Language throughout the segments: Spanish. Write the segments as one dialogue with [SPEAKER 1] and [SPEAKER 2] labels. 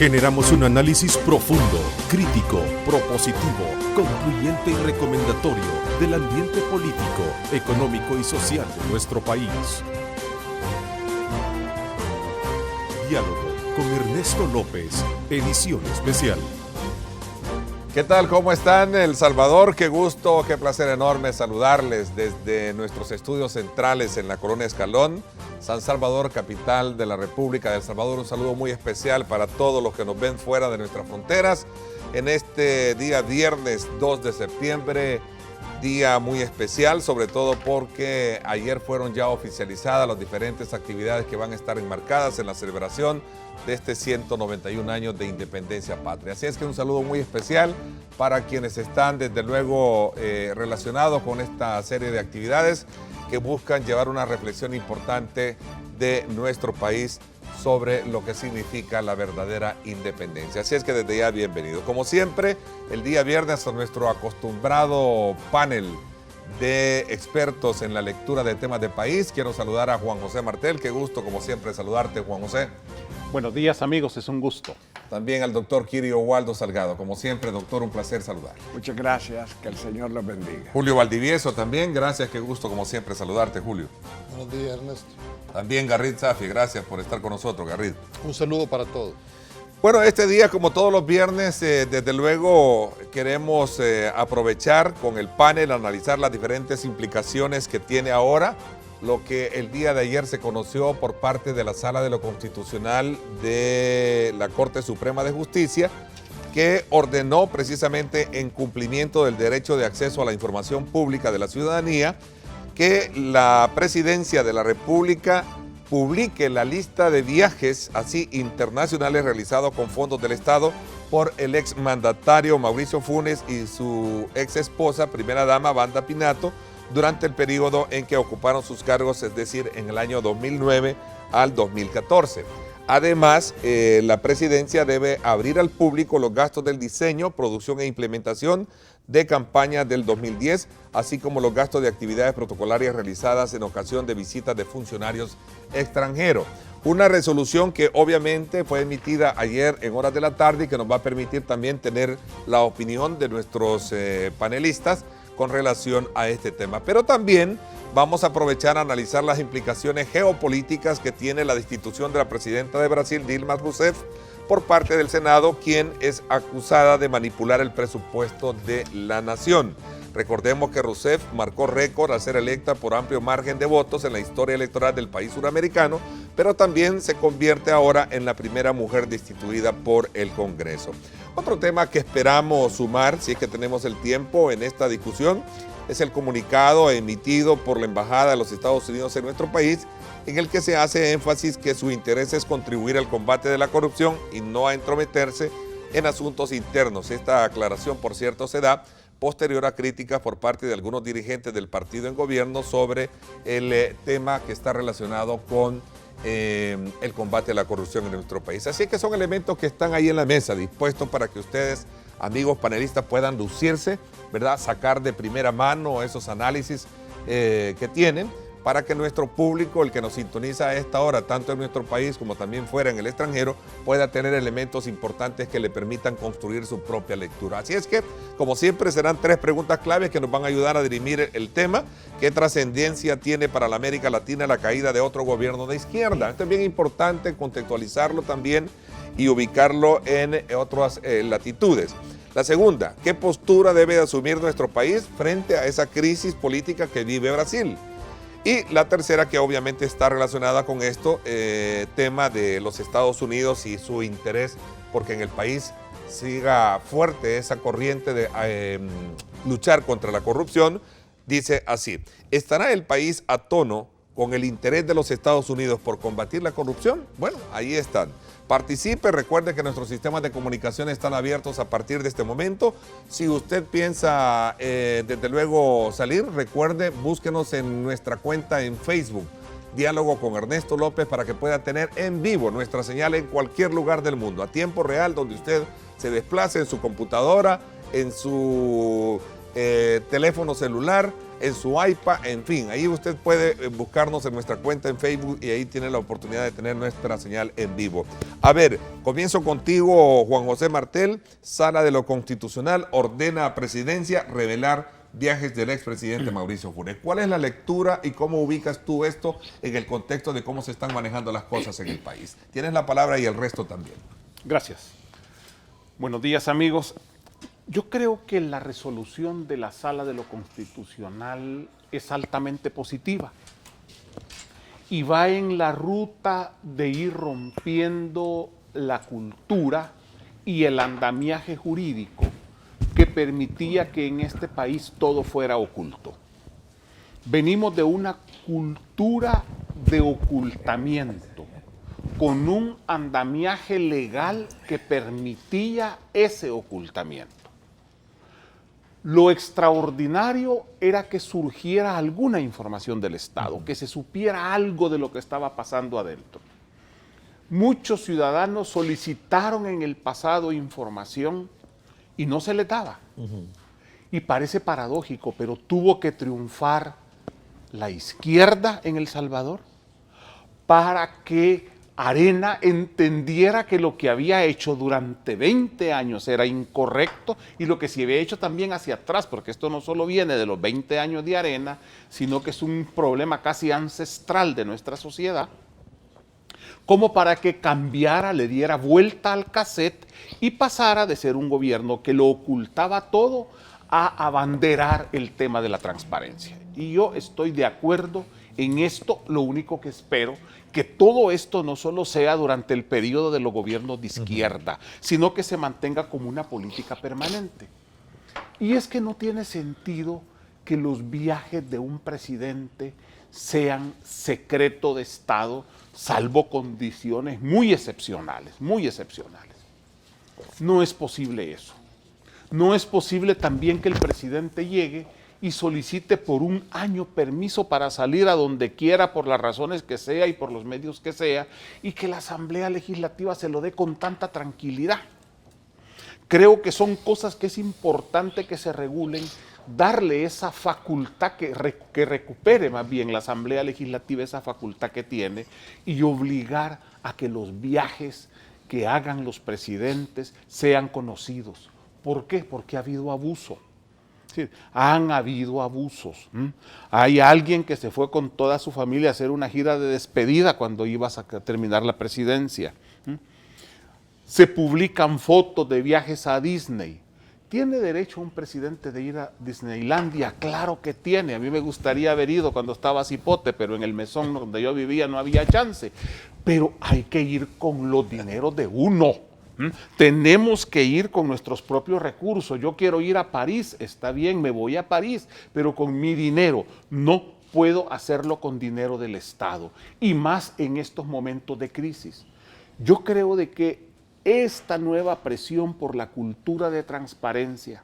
[SPEAKER 1] Generamos un análisis profundo, crítico, propositivo, concluyente y recomendatorio del ambiente político, económico y social de nuestro país. Diálogo con Ernesto López, edición especial.
[SPEAKER 2] ¿Qué tal? ¿Cómo están? El Salvador, qué gusto, qué placer enorme saludarles desde nuestros estudios centrales en la Colonia Escalón, San Salvador, capital de la República de El Salvador. Un saludo muy especial para todos los que nos ven fuera de nuestras fronteras en este día viernes 2 de septiembre, día muy especial, sobre todo porque ayer fueron ya oficializadas las diferentes actividades que van a estar enmarcadas en la celebración de este 191 años de independencia patria. Así es que un saludo muy especial para quienes están desde luego relacionados con esta serie de actividades que buscan llevar una reflexión importante de nuestro país sobre lo que significa la verdadera independencia. Así es que desde ya bienvenido. Como siempre, el día viernes a nuestro acostumbrado panel de expertos en la lectura de temas de país. Quiero saludar a Juan José Martel. Qué gusto, como siempre, saludarte, Juan José.
[SPEAKER 3] Buenos días, amigos, es un gusto.
[SPEAKER 2] También al doctor Kirio Waldo Salgado. Como siempre, doctor, un placer saludar.
[SPEAKER 4] Muchas gracias, que el Señor los bendiga.
[SPEAKER 2] Julio Valdivieso también, gracias, qué gusto, como siempre, saludarte, Julio.
[SPEAKER 5] Buenos días, Ernesto.
[SPEAKER 2] También Garrid Safi, gracias por estar con nosotros, Garrid.
[SPEAKER 5] Un saludo para todos.
[SPEAKER 2] Bueno, este día, como todos los viernes, desde luego queremos aprovechar con el panel, analizar las diferentes implicaciones que tiene ahora lo que el día de ayer se conoció por parte de la Sala de lo Constitucional de la Corte Suprema de Justicia, que ordenó precisamente en cumplimiento del derecho de acceso a la información pública de la ciudadanía, que la Presidencia de la República publique la lista de viajes así internacionales realizados con fondos del Estado por el exmandatario Mauricio Funes y su ex esposa, primera dama Wanda Pinato, durante el periodo en que ocuparon sus cargos, es decir, en el año 2009 al 2014. Además, la presidencia debe abrir al público los gastos del diseño, producción e implementación de campañas del 2010, así como los gastos de actividades protocolarias realizadas en ocasión de visitas de funcionarios extranjeros. Una resolución que obviamente fue emitida ayer en horas de la tarde y que nos va a permitir también tener la opinión de nuestros panelistas con relación a este tema. Pero también vamos a aprovechar a analizar las implicaciones geopolíticas que tiene la destitución de la presidenta de Brasil, Dilma Rousseff, por parte del Senado, quien es acusada de manipular el presupuesto de la nación. Recordemos que Rousseff marcó récord al ser electa por amplio margen de votos en la historia electoral del país suramericano, pero también se convierte ahora en la primera mujer destituida por el Congreso. Otro tema que esperamos sumar, si es que tenemos el tiempo en esta discusión, es el comunicado emitido por la Embajada de los Estados Unidos en nuestro país, en el que se hace énfasis que su interés es contribuir al combate de la corrupción y no a entrometerse en asuntos internos. Esta aclaración, por cierto, se da posterior a críticas por parte de algunos dirigentes del partido en gobierno sobre el tema que está relacionado con el combate a la corrupción en nuestro país. Así que son elementos que están ahí en la mesa, dispuestos para que ustedes, amigos panelistas, puedan lucirse, ¿verdad? Sacar de primera mano esos análisis que tienen, para que nuestro público, el que nos sintoniza a esta hora, tanto en nuestro país como también fuera en el extranjero, pueda tener elementos importantes que le permitan construir su propia lectura. Así es que, como siempre, serán 3 preguntas claves que nos van a ayudar a dirimir el tema. ¿Qué trascendencia tiene para la América Latina la caída de otro gobierno de izquierda? Esto es bien importante contextualizarlo también y ubicarlo en otras latitudes. La segunda, ¿qué postura debe asumir nuestro país frente a esa crisis política que vive Brasil? Y la tercera, que obviamente está relacionada con esto, tema de los Estados Unidos y su interés porque en el país siga fuerte esa corriente de luchar contra la corrupción. Dice así: ¿estará el país a tono con el interés de los Estados Unidos por combatir la corrupción? Bueno, ahí están. Participe, recuerde que nuestros sistemas de comunicación están abiertos a partir de este momento. Si usted piensa desde luego salir, recuerde, búsquenos en nuestra cuenta en Facebook, Diálogo con Ernesto López, para que pueda tener en vivo nuestra señal en cualquier lugar del mundo, a tiempo real, donde usted se desplace en su computadora, en su teléfono celular, en su iPad, en fin, ahí usted puede buscarnos en nuestra cuenta en Facebook y ahí tiene la oportunidad de tener nuestra señal en vivo. A ver, comienzo contigo, Juan José Martel. Sala de lo Constitucional ordena a Presidencia revelar viajes del expresidente Mauricio Funes. ¿Cuál es la lectura y cómo ubicas tú esto en el contexto de cómo se están manejando las cosas en el país? Tienes la palabra y el resto también.
[SPEAKER 3] Gracias. Buenos días, amigos. Yo creo que la resolución de la Sala de lo Constitucional es altamente positiva y va en la ruta de ir rompiendo la cultura y el andamiaje jurídico que permitía que en este país todo fuera oculto. Venimos de una cultura de ocultamiento, con un andamiaje legal que permitía ese ocultamiento. Lo extraordinario era que surgiera alguna información del Estado, que se supiera algo de lo que estaba pasando adentro. Muchos ciudadanos solicitaron en el pasado información y no se les daba. Y parece paradójico, pero tuvo que triunfar la izquierda en El Salvador para que Arena entendiera que lo que había hecho durante 20 años era incorrecto y lo que se había hecho también hacia atrás, porque esto no solo viene de los 20 años de Arena, sino que es un problema casi ancestral de nuestra sociedad, como para que cambiara, le diera vuelta al cassette y pasara de ser un gobierno que lo ocultaba todo a abanderar el tema de la transparencia. Y yo estoy de acuerdo en esto. Lo único que espero que todo esto no solo sea durante el periodo de los gobiernos de izquierda, sino que se mantenga como una política permanente. Y es que no tiene sentido que los viajes de un presidente sean secreto de Estado, salvo condiciones muy excepcionales, muy excepcionales. No es posible eso. No es posible también que el presidente llegue y solicite por un año permiso para salir a donde quiera por las razones que sea y por los medios que sea, y que la Asamblea Legislativa se lo dé con tanta tranquilidad. Creo que son cosas que es importante que se regulen, darle esa facultad, que recupere más bien la Asamblea Legislativa esa facultad que tiene, y obligar a que los viajes que hagan los presidentes sean conocidos. ¿Por qué? Porque ha habido abuso. Sí, han habido abusos. Hay alguien que se fue con toda su familia a hacer una gira de despedida cuando ibas a terminar la presidencia. Se publican fotos de viajes a Disney. ¿Tiene derecho un presidente de ir a Disneylandia? Claro que tiene. A mí me gustaría haber ido cuando estaba Cipote, pero en el mesón donde yo vivía no había chance. Pero hay que ir con los dineros de uno. Tenemos que ir con nuestros propios recursos. Yo quiero ir a París, está bien, me voy a París, pero con mi dinero. No puedo hacerlo con dinero del Estado, y más en estos momentos de crisis. Yo creo de que esta nueva presión por la cultura de transparencia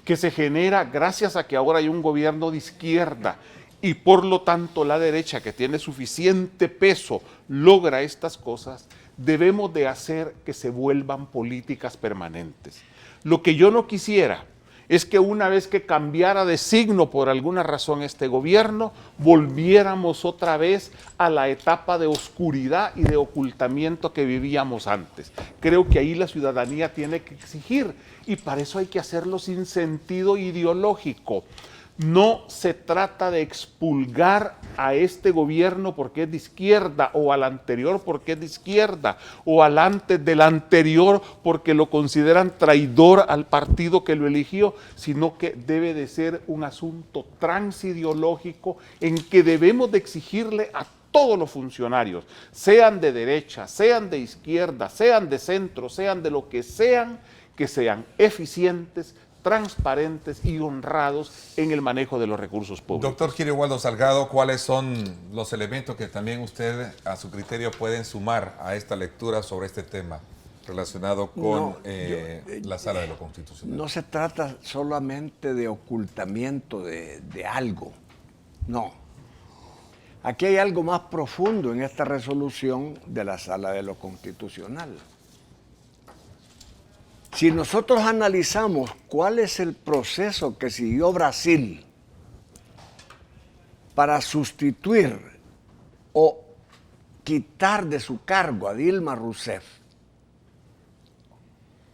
[SPEAKER 3] que se genera gracias a que ahora hay un gobierno de izquierda y por lo tanto la derecha, que tiene suficiente peso, logra estas cosas, debemos de hacer que se vuelvan políticas permanentes. Lo que yo no quisiera es que una vez que cambiara de signo por alguna razón este gobierno, volviéramos otra vez a la etapa de oscuridad y de ocultamiento que vivíamos antes. Creo que ahí la ciudadanía tiene que exigir, y para eso hay que hacerlo sin sentido ideológico. No se trata de expulgar a este gobierno porque es de izquierda, o al anterior porque es de izquierda, o al antes del anterior porque lo consideran traidor al partido que lo eligió, sino que debe de ser un asunto transideológico en que debemos de exigirle a todos los funcionarios, sean de derecha, sean de izquierda, sean de centro, sean de lo que sean eficientes, transparentes y honrados en el manejo de los recursos públicos.
[SPEAKER 2] Doctor Girio Waldo Salgado, ¿cuáles son los elementos que también usted, a su criterio, pueden sumar a esta lectura sobre este tema relacionado con la Sala de lo Constitucional?
[SPEAKER 4] No se trata solamente de ocultamiento de algo, no. Aquí hay algo más profundo en esta resolución de la Sala de lo Constitucional. Si nosotros analizamos cuál es el proceso que siguió Brasil para sustituir o quitar de su cargo a Dilma Rousseff,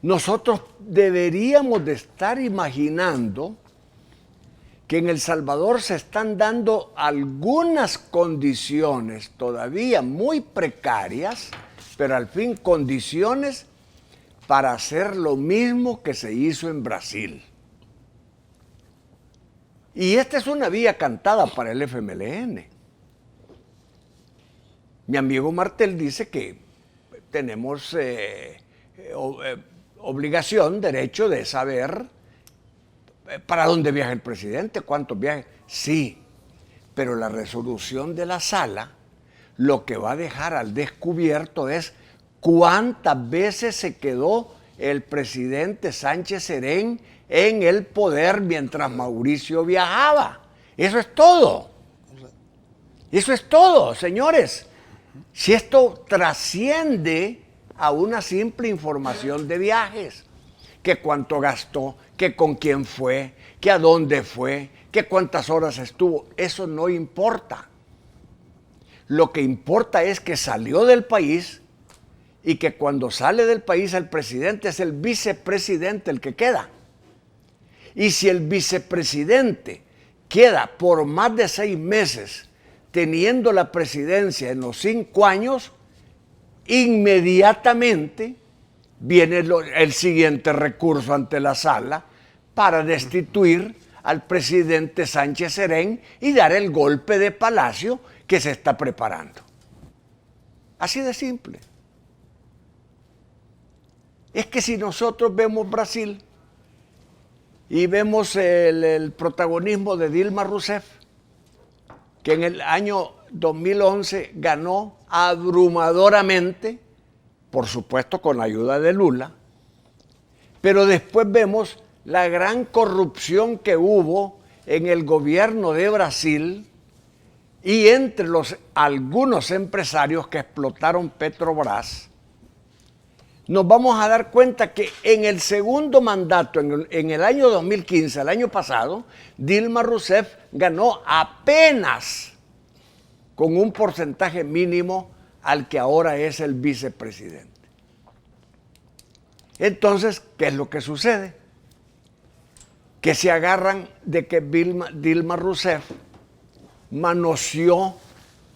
[SPEAKER 4] nosotros deberíamos de estar imaginando que en El Salvador se están dando algunas condiciones todavía muy precarias, pero al fin condiciones para hacer lo mismo que se hizo en Brasil. Y esta es una vía cantada para el FMLN. Mi amigo Martel dice que tenemos obligación, derecho de saber para dónde viaja el presidente, cuántos viajes. Sí, pero la resolución de la sala lo que va a dejar al descubierto es cuántas veces se quedó el presidente Sánchez Serén en el poder mientras Mauricio viajaba. Eso es todo. Eso es todo, señores. Si esto trasciende a una simple información de viajes, que cuánto gastó, que con quién fue, que a dónde fue, que cuántas horas estuvo, eso no importa. Lo que importa es que salió del país y que cuando sale del país el presidente es el vicepresidente el que queda. Y si el vicepresidente queda por más de 6 meses teniendo la presidencia en los 5 años, inmediatamente viene el siguiente recurso ante la sala para destituir al presidente Sánchez Serén y dar el golpe de palacio que se está preparando. Así de simple. Es que si nosotros vemos Brasil y vemos el protagonismo de Dilma Rousseff, que en el año 2011 ganó abrumadoramente, por supuesto con la ayuda de Lula, pero después vemos la gran corrupción que hubo en el gobierno de Brasil y entre algunos empresarios que explotaron Petrobras. Nos vamos a dar cuenta que en el segundo mandato, en el año 2015, el año pasado, Dilma Rousseff ganó apenas con un porcentaje mínimo al que ahora es el vicepresidente. Entonces, ¿qué es lo que sucede? Que se agarran de que Dilma Rousseff manoseó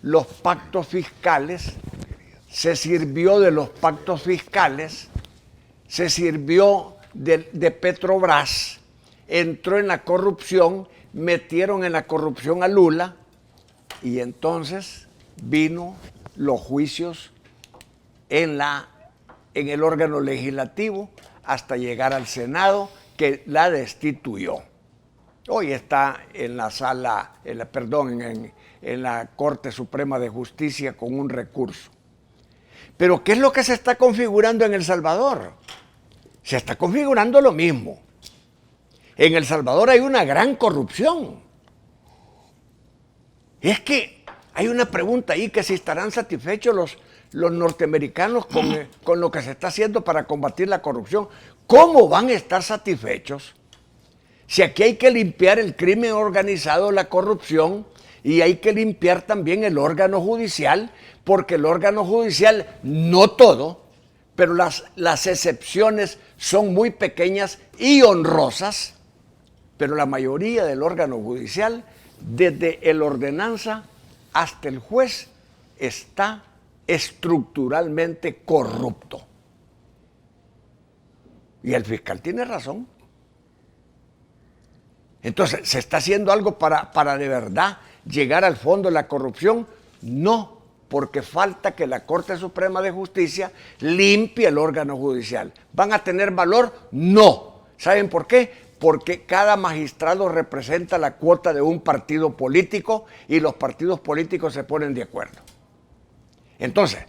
[SPEAKER 4] los pactos fiscales, se sirvió de los pactos fiscales, se sirvió de Petrobras, entró en la corrupción, metieron en la corrupción a Lula y entonces vino los juicios en el órgano legislativo hasta llegar al Senado que la destituyó. Hoy está en la sala, en la Corte Suprema de Justicia con un recurso. Pero ¿qué es lo que se está configurando en El Salvador? Se está configurando lo mismo. En El Salvador hay una gran corrupción. Es que hay una pregunta ahí, que si estarán satisfechos los norteamericanos con lo que se está haciendo para combatir la corrupción. ¿Cómo van a estar satisfechos si aquí hay que limpiar el crimen organizado, la corrupción, y hay que limpiar también el órgano judicial? Porque el órgano judicial, no todo, pero las excepciones son muy pequeñas y honrosas, pero la mayoría del órgano judicial, desde el ordenanza hasta el juez, está estructuralmente corrupto. Y el fiscal tiene razón. Entonces, ¿se está haciendo algo para de verdad llegar al fondo de la corrupción? No, porque falta que la Corte Suprema de Justicia limpie el órgano judicial. ¿Van a tener valor? No. ¿Saben por qué? Porque cada magistrado representa la cuota de un partido político y los partidos políticos se ponen de acuerdo. Entonces,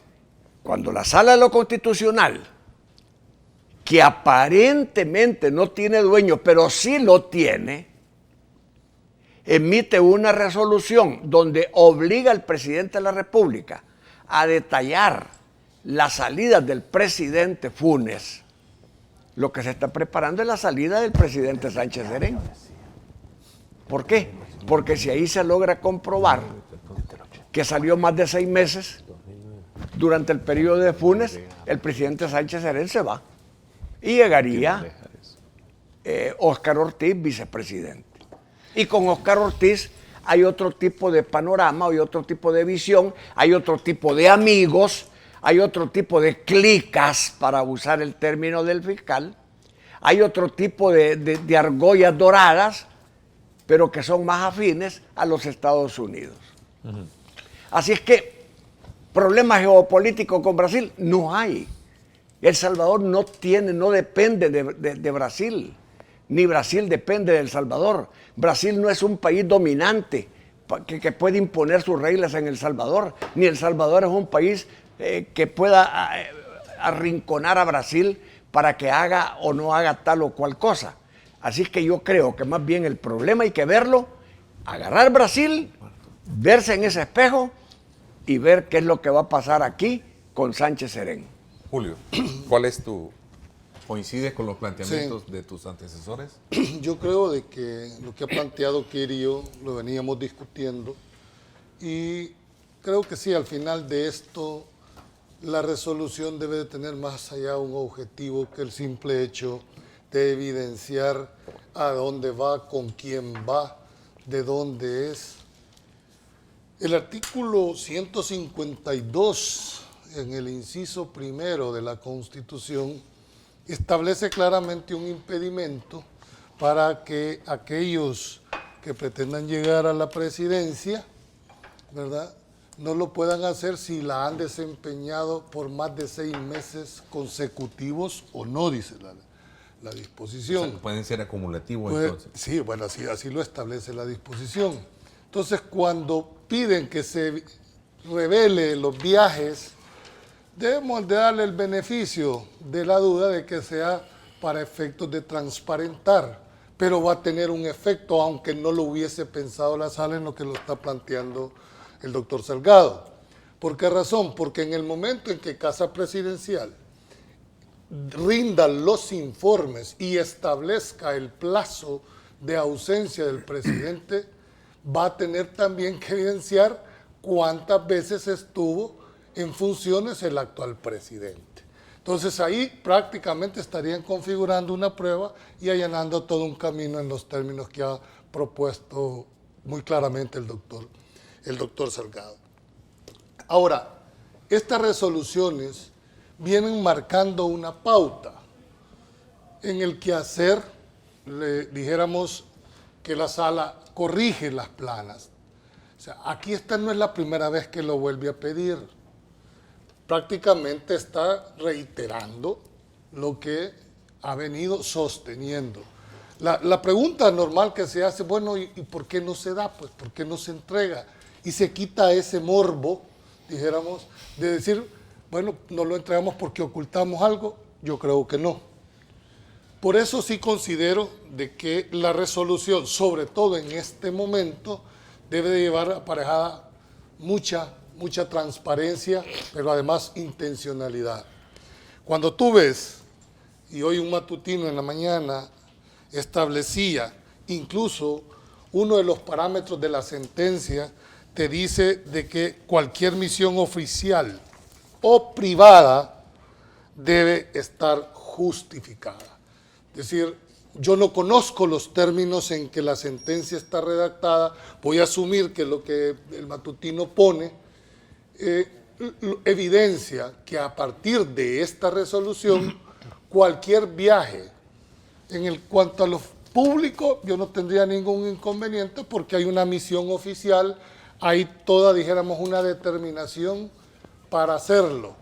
[SPEAKER 4] cuando la Sala de lo Constitucional, que aparentemente no tiene dueño, pero sí lo tiene, emite una resolución donde obliga al presidente de la República a detallar las salidas del presidente Funes, lo que se está preparando es la salida del presidente Sánchez Serén. ¿Por qué? Porque si ahí se logra comprobar que salió más de 6 meses durante el periodo de Funes, el presidente Sánchez Serén se va y llegaría Óscar Ortiz, vicepresidente. Y con Óscar Ortiz hay otro tipo de panorama, hay otro tipo de visión, hay otro tipo de amigos, hay otro tipo de clicas, para usar el término del fiscal, hay otro tipo de argollas doradas, pero que son más afines a los Estados Unidos. Así es que problema geopolítico con Brasil no hay. El Salvador no depende de Brasil, ni Brasil depende de El Salvador. Brasil no es un país dominante que puede imponer sus reglas en El Salvador, ni El Salvador es un país que pueda arrinconar a Brasil para que haga o no haga tal o cual cosa. Así que yo creo que más bien el problema hay que verlo, agarrar Brasil, verse en ese espejo y ver qué es lo que va a pasar aquí con Sánchez Serén.
[SPEAKER 2] Julio, ¿cuál es coincide con los planteamientos de tus antecesores?
[SPEAKER 5] Yo creo de que lo que ha planteado Kiri y yo lo veníamos discutiendo y creo que sí, al final de esto la resolución debe de tener más allá un objetivo que el simple hecho de evidenciar a dónde va, con quién va, de dónde es. El artículo 152, en el inciso primero de la Constitución, establece claramente un impedimento para que aquellos que pretendan llegar a la presidencia, ¿verdad?, no lo puedan hacer si la han desempeñado por más de 6 meses consecutivos o no, dice la disposición.
[SPEAKER 2] O sea, pueden ser acumulativos, entonces.
[SPEAKER 5] Sí, bueno, así lo establece la disposición. Entonces, cuando piden que se revele los viajes, debemos de darle el beneficio de la duda de que sea para efectos de transparentar, pero va a tener un efecto, aunque no lo hubiese pensado la sala en lo que lo está planteando el doctor Salgado. ¿Por qué razón? Porque en el momento en que Casa Presidencial rinda los informes y establezca el plazo de ausencia del presidente, va a tener también que evidenciar cuántas veces estuvo en funciones el actual presidente. Entonces ahí prácticamente estarían configurando una prueba y allanando todo un camino en los términos que ha propuesto muy claramente el doctor Salgado. Ahora, estas resoluciones vienen marcando una pauta en el quehacer, dijéramos que la sala corrige las planas. O sea, aquí esta no es la primera vez que lo vuelve a pedir. Prácticamente está reiterando lo que ha venido sosteniendo. La pregunta normal que se hace, bueno, ¿y por qué no se da? Pues, ¿por qué no se entrega? Y se quita ese morbo, dijéramos, de decir, bueno, no lo entregamos porque ocultamos algo. Yo creo que no. Por eso sí considero de que la resolución, sobre todo en este momento, debe de llevar aparejada mucha transparencia, pero además intencionalidad. Cuando tú ves, y hoy un matutino en la mañana establecía, incluso uno de los parámetros de la sentencia te dice de que cualquier misión oficial o privada debe estar justificada. Es decir, yo no conozco los términos en que la sentencia está redactada, voy a asumir que lo que el matutino pone evidencia que a partir de esta resolución, cualquier viaje, cuanto a lo público, yo no tendría ningún inconveniente porque hay una misión oficial, hay toda, dijéramos, una determinación para hacerlo.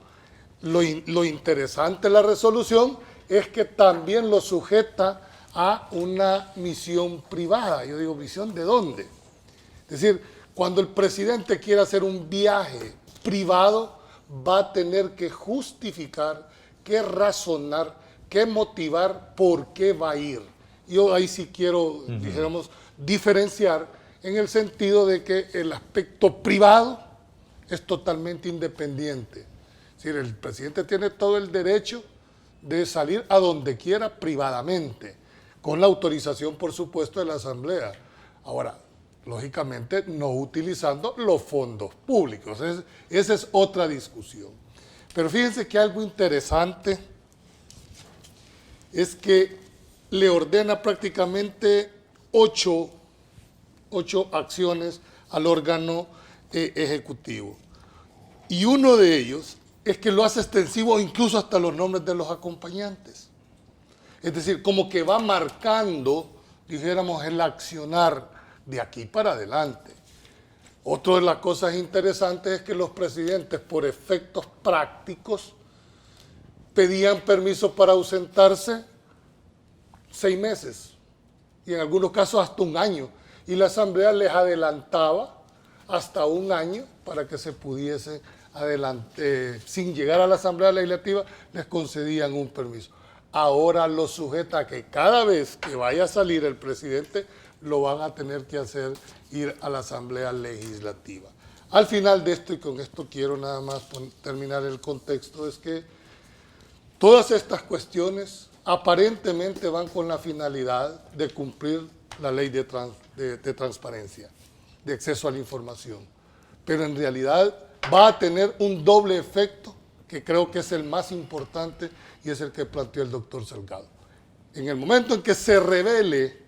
[SPEAKER 5] Lo interesante de la resolución es que también lo sujeta a una misión privada. Yo digo, ¿misión de dónde? Es decir, cuando el presidente quiera hacer un viaje privado, va a tener que justificar, que razonar, que motivar por qué va a ir. Yo ahí sí quiero, dijéramos, diferenciar en el sentido de que el aspecto privado es totalmente independiente. Es decir, el presidente tiene todo el derecho de salir a donde quiera privadamente, con la autorización, por supuesto, de la Asamblea. Ahora, lógicamente no utilizando los fondos públicos. Esa es otra discusión. Pero fíjense que algo interesante es que le ordena prácticamente ocho acciones al órgano ejecutivo. Y uno de ellos es que lo hace extensivo incluso hasta los nombres de los acompañantes. Es decir, como que va marcando, dijéramos, el accionar de aquí para adelante. Otra de las cosas interesantes es que los presidentes, por efectos prácticos, pedían permiso para ausentarse 6 meses y en algunos casos hasta 1 año. Y la Asamblea les adelantaba hasta 1 año para que se pudiese adelantar. Sin llegar a la Asamblea Legislativa, les concedían un permiso. Ahora lo sujeta a que cada vez que vaya a salir el presidente, lo van a tener que hacer ir a la Asamblea Legislativa. Al final de esto, y con esto quiero nada más terminar el contexto, es que todas estas cuestiones aparentemente van con la finalidad de cumplir la ley de transparencia, de acceso a la información. Pero en realidad va a tener un doble efecto que creo que es el más importante y es el que planteó el doctor Salgado. En el momento en que se revele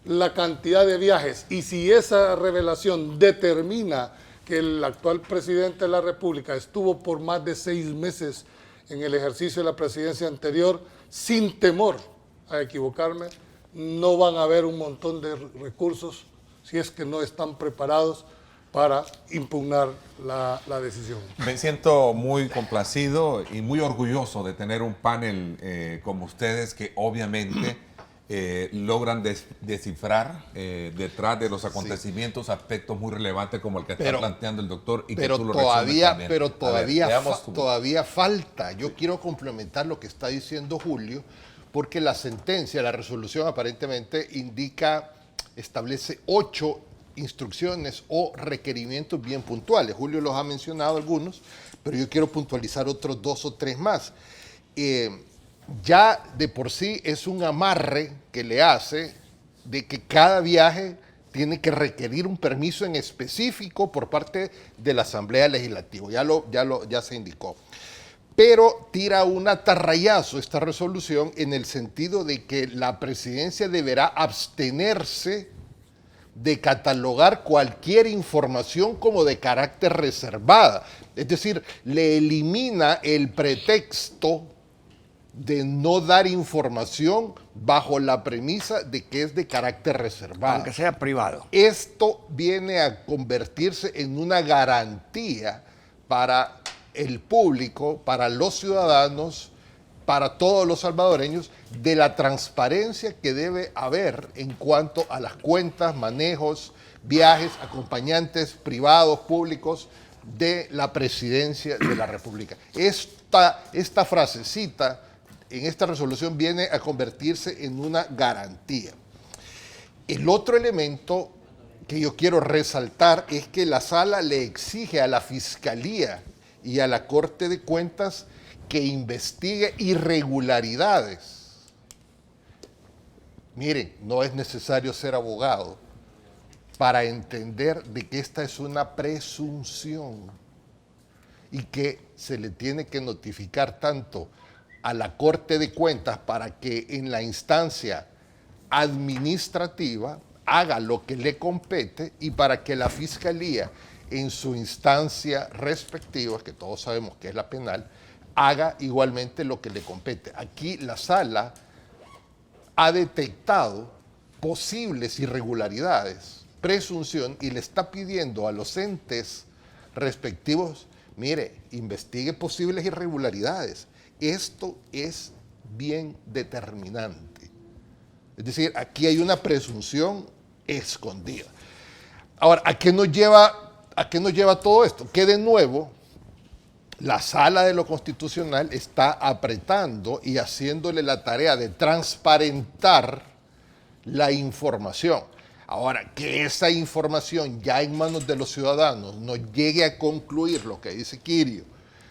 [SPEAKER 5] la cantidad de viajes y si esa revelación determina que el actual presidente de la República estuvo por más de 6 meses en el ejercicio de la presidencia anterior, sin temor a equivocarme, no van a haber un montón de recursos si es que no están preparados para impugnar la decisión.
[SPEAKER 2] Me siento muy complacido y muy orgulloso de tener un panel como ustedes que obviamente logran descifrar detrás de los acontecimientos aspectos muy relevantes como el que está planteando el doctor y que tú lo resumes también.
[SPEAKER 6] Pero
[SPEAKER 2] ver,
[SPEAKER 6] todavía falta. Yo quiero complementar lo que está diciendo Julio, porque la sentencia, la resolución aparentemente establece 8 instrucciones o requerimientos bien puntuales. Julio los ha mencionado algunos, pero yo quiero puntualizar otros 2 o 3 más. Ya de por sí es un amarre que le hace de que cada viaje tiene que requerir un permiso en específico por parte de la Asamblea Legislativa. Ya se indicó. Pero tira un atarrayazo esta resolución en el sentido de que la presidencia deberá abstenerse de catalogar cualquier información como de carácter reservada. Es decir, le elimina el pretexto de no dar información bajo la premisa de que es de carácter reservado.
[SPEAKER 4] Aunque sea privado.
[SPEAKER 6] Esto viene a convertirse en una garantía para el público, para los ciudadanos, para todos los salvadoreños, de la transparencia que debe haber en cuanto a las cuentas, manejos, viajes, acompañantes privados, públicos de la presidencia de la República. Esta frasecita en esta resolución viene a convertirse en una garantía. El otro elemento que yo quiero resaltar es que la Sala le exige a la Fiscalía y a la Corte de Cuentas que investigue irregularidades. Miren, no es necesario ser abogado para entender de que esta es una presunción y que se le tiene que notificar tanto a la Corte de Cuentas para que en la instancia administrativa haga lo que le compete y para que la Fiscalía en su instancia respectiva, que todos sabemos que es la penal, haga igualmente lo que le compete. Aquí la Sala ha detectado posibles irregularidades, presunción, y le está pidiendo a los entes respectivos, mire, investigue posibles irregularidades. Esto es bien determinante. Es decir, aquí hay una presunción escondida. Ahora, ¿a qué nos lleva todo esto? Que de nuevo la Sala de lo Constitucional está apretando y haciéndole la tarea de transparentar la información. Ahora, que esa información ya en manos de los ciudadanos nos llegue a concluir lo que dice Quirio,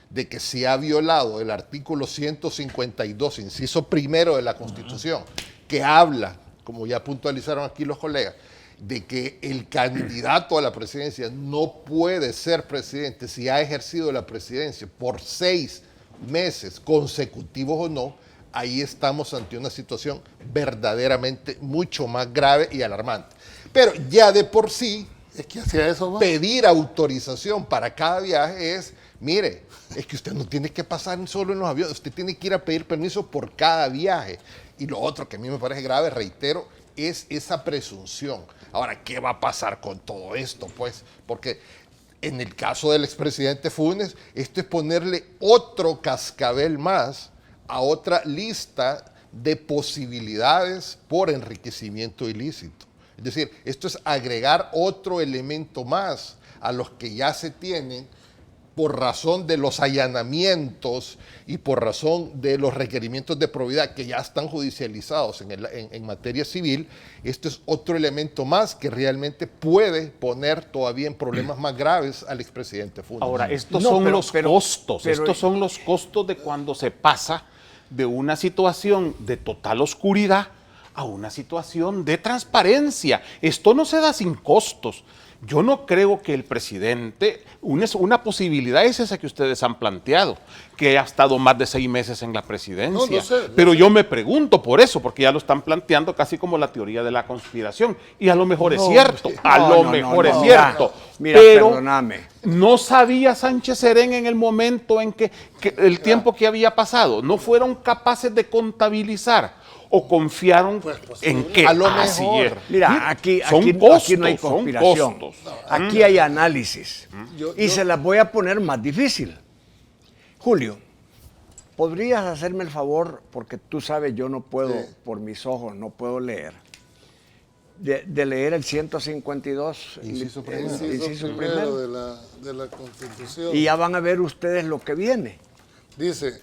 [SPEAKER 6] de que se ha violado el artículo 152, inciso primero de la Constitución, que habla, como ya puntualizaron aquí los colegas, de que el candidato a la presidencia no puede ser presidente si ha ejercido la presidencia por 6 meses consecutivos o no, ahí estamos ante una situación verdaderamente mucho más grave y alarmante. Pero ya de por sí,
[SPEAKER 5] Es que hacia eso va.
[SPEAKER 6] pedir autorización para cada viaje es, mire, es que usted no tiene que pasar solo en los aviones, usted tiene que ir a pedir permiso por cada viaje. Y lo otro que a mí me parece grave, reitero, es esa presunción. Ahora, ¿qué va a pasar con todo esto? Pues, porque en el caso del expresidente Funes, esto es ponerle otro cascabel más a otra lista de posibilidades por enriquecimiento ilícito. Es decir, esto es agregar otro elemento más a los que ya se tienen por razón de los allanamientos y por razón de los requerimientos de probidad que ya están judicializados en materia civil. Esto es otro elemento más que realmente puede poner todavía en problemas más graves al expresidente Funes.
[SPEAKER 3] Ahora, estos
[SPEAKER 4] No,
[SPEAKER 3] son
[SPEAKER 4] pero-
[SPEAKER 3] los
[SPEAKER 4] pero-
[SPEAKER 3] costos,
[SPEAKER 4] pero-
[SPEAKER 3] estos son los costos de cuando se pasa de una situación de total oscuridad a una situación de transparencia. Esto no se da sin costos. Yo no creo que el presidente, una posibilidad es esa que ustedes han planteado, que ha estado más de 6 meses en la presidencia.
[SPEAKER 5] No, no sé.
[SPEAKER 3] Pero yo me pregunto por eso, porque ya lo están planteando casi como la teoría de la conspiración. Y a lo mejor es cierto, a lo mejor es cierto.
[SPEAKER 4] Mira,
[SPEAKER 3] pero
[SPEAKER 4] perdóname.
[SPEAKER 3] no sabía Sánchez Serén en el momento en que el tiempo que había pasado, no fueron capaces de contabilizar o confiaron en que
[SPEAKER 6] A lo
[SPEAKER 3] así
[SPEAKER 6] mejor.
[SPEAKER 3] es.
[SPEAKER 4] Mira, aquí
[SPEAKER 3] Son
[SPEAKER 4] no hay
[SPEAKER 3] costos, son
[SPEAKER 4] conspiración.
[SPEAKER 3] costos.
[SPEAKER 4] Aquí hay análisis.
[SPEAKER 5] Yo-
[SPEAKER 4] Y
[SPEAKER 5] yo-
[SPEAKER 4] se las voy a poner más difícil. Julio, ¿podrías hacerme el favor, porque tú sabes, yo no puedo,
[SPEAKER 5] Sí.
[SPEAKER 4] por mis ojos, no puedo leer, de leer el 152,
[SPEAKER 6] Inciso
[SPEAKER 4] el
[SPEAKER 6] primero.
[SPEAKER 4] inciso
[SPEAKER 5] primero
[SPEAKER 4] primero?
[SPEAKER 5] de la Constitución.
[SPEAKER 4] Y ya van a ver ustedes lo que viene.
[SPEAKER 5] Dice,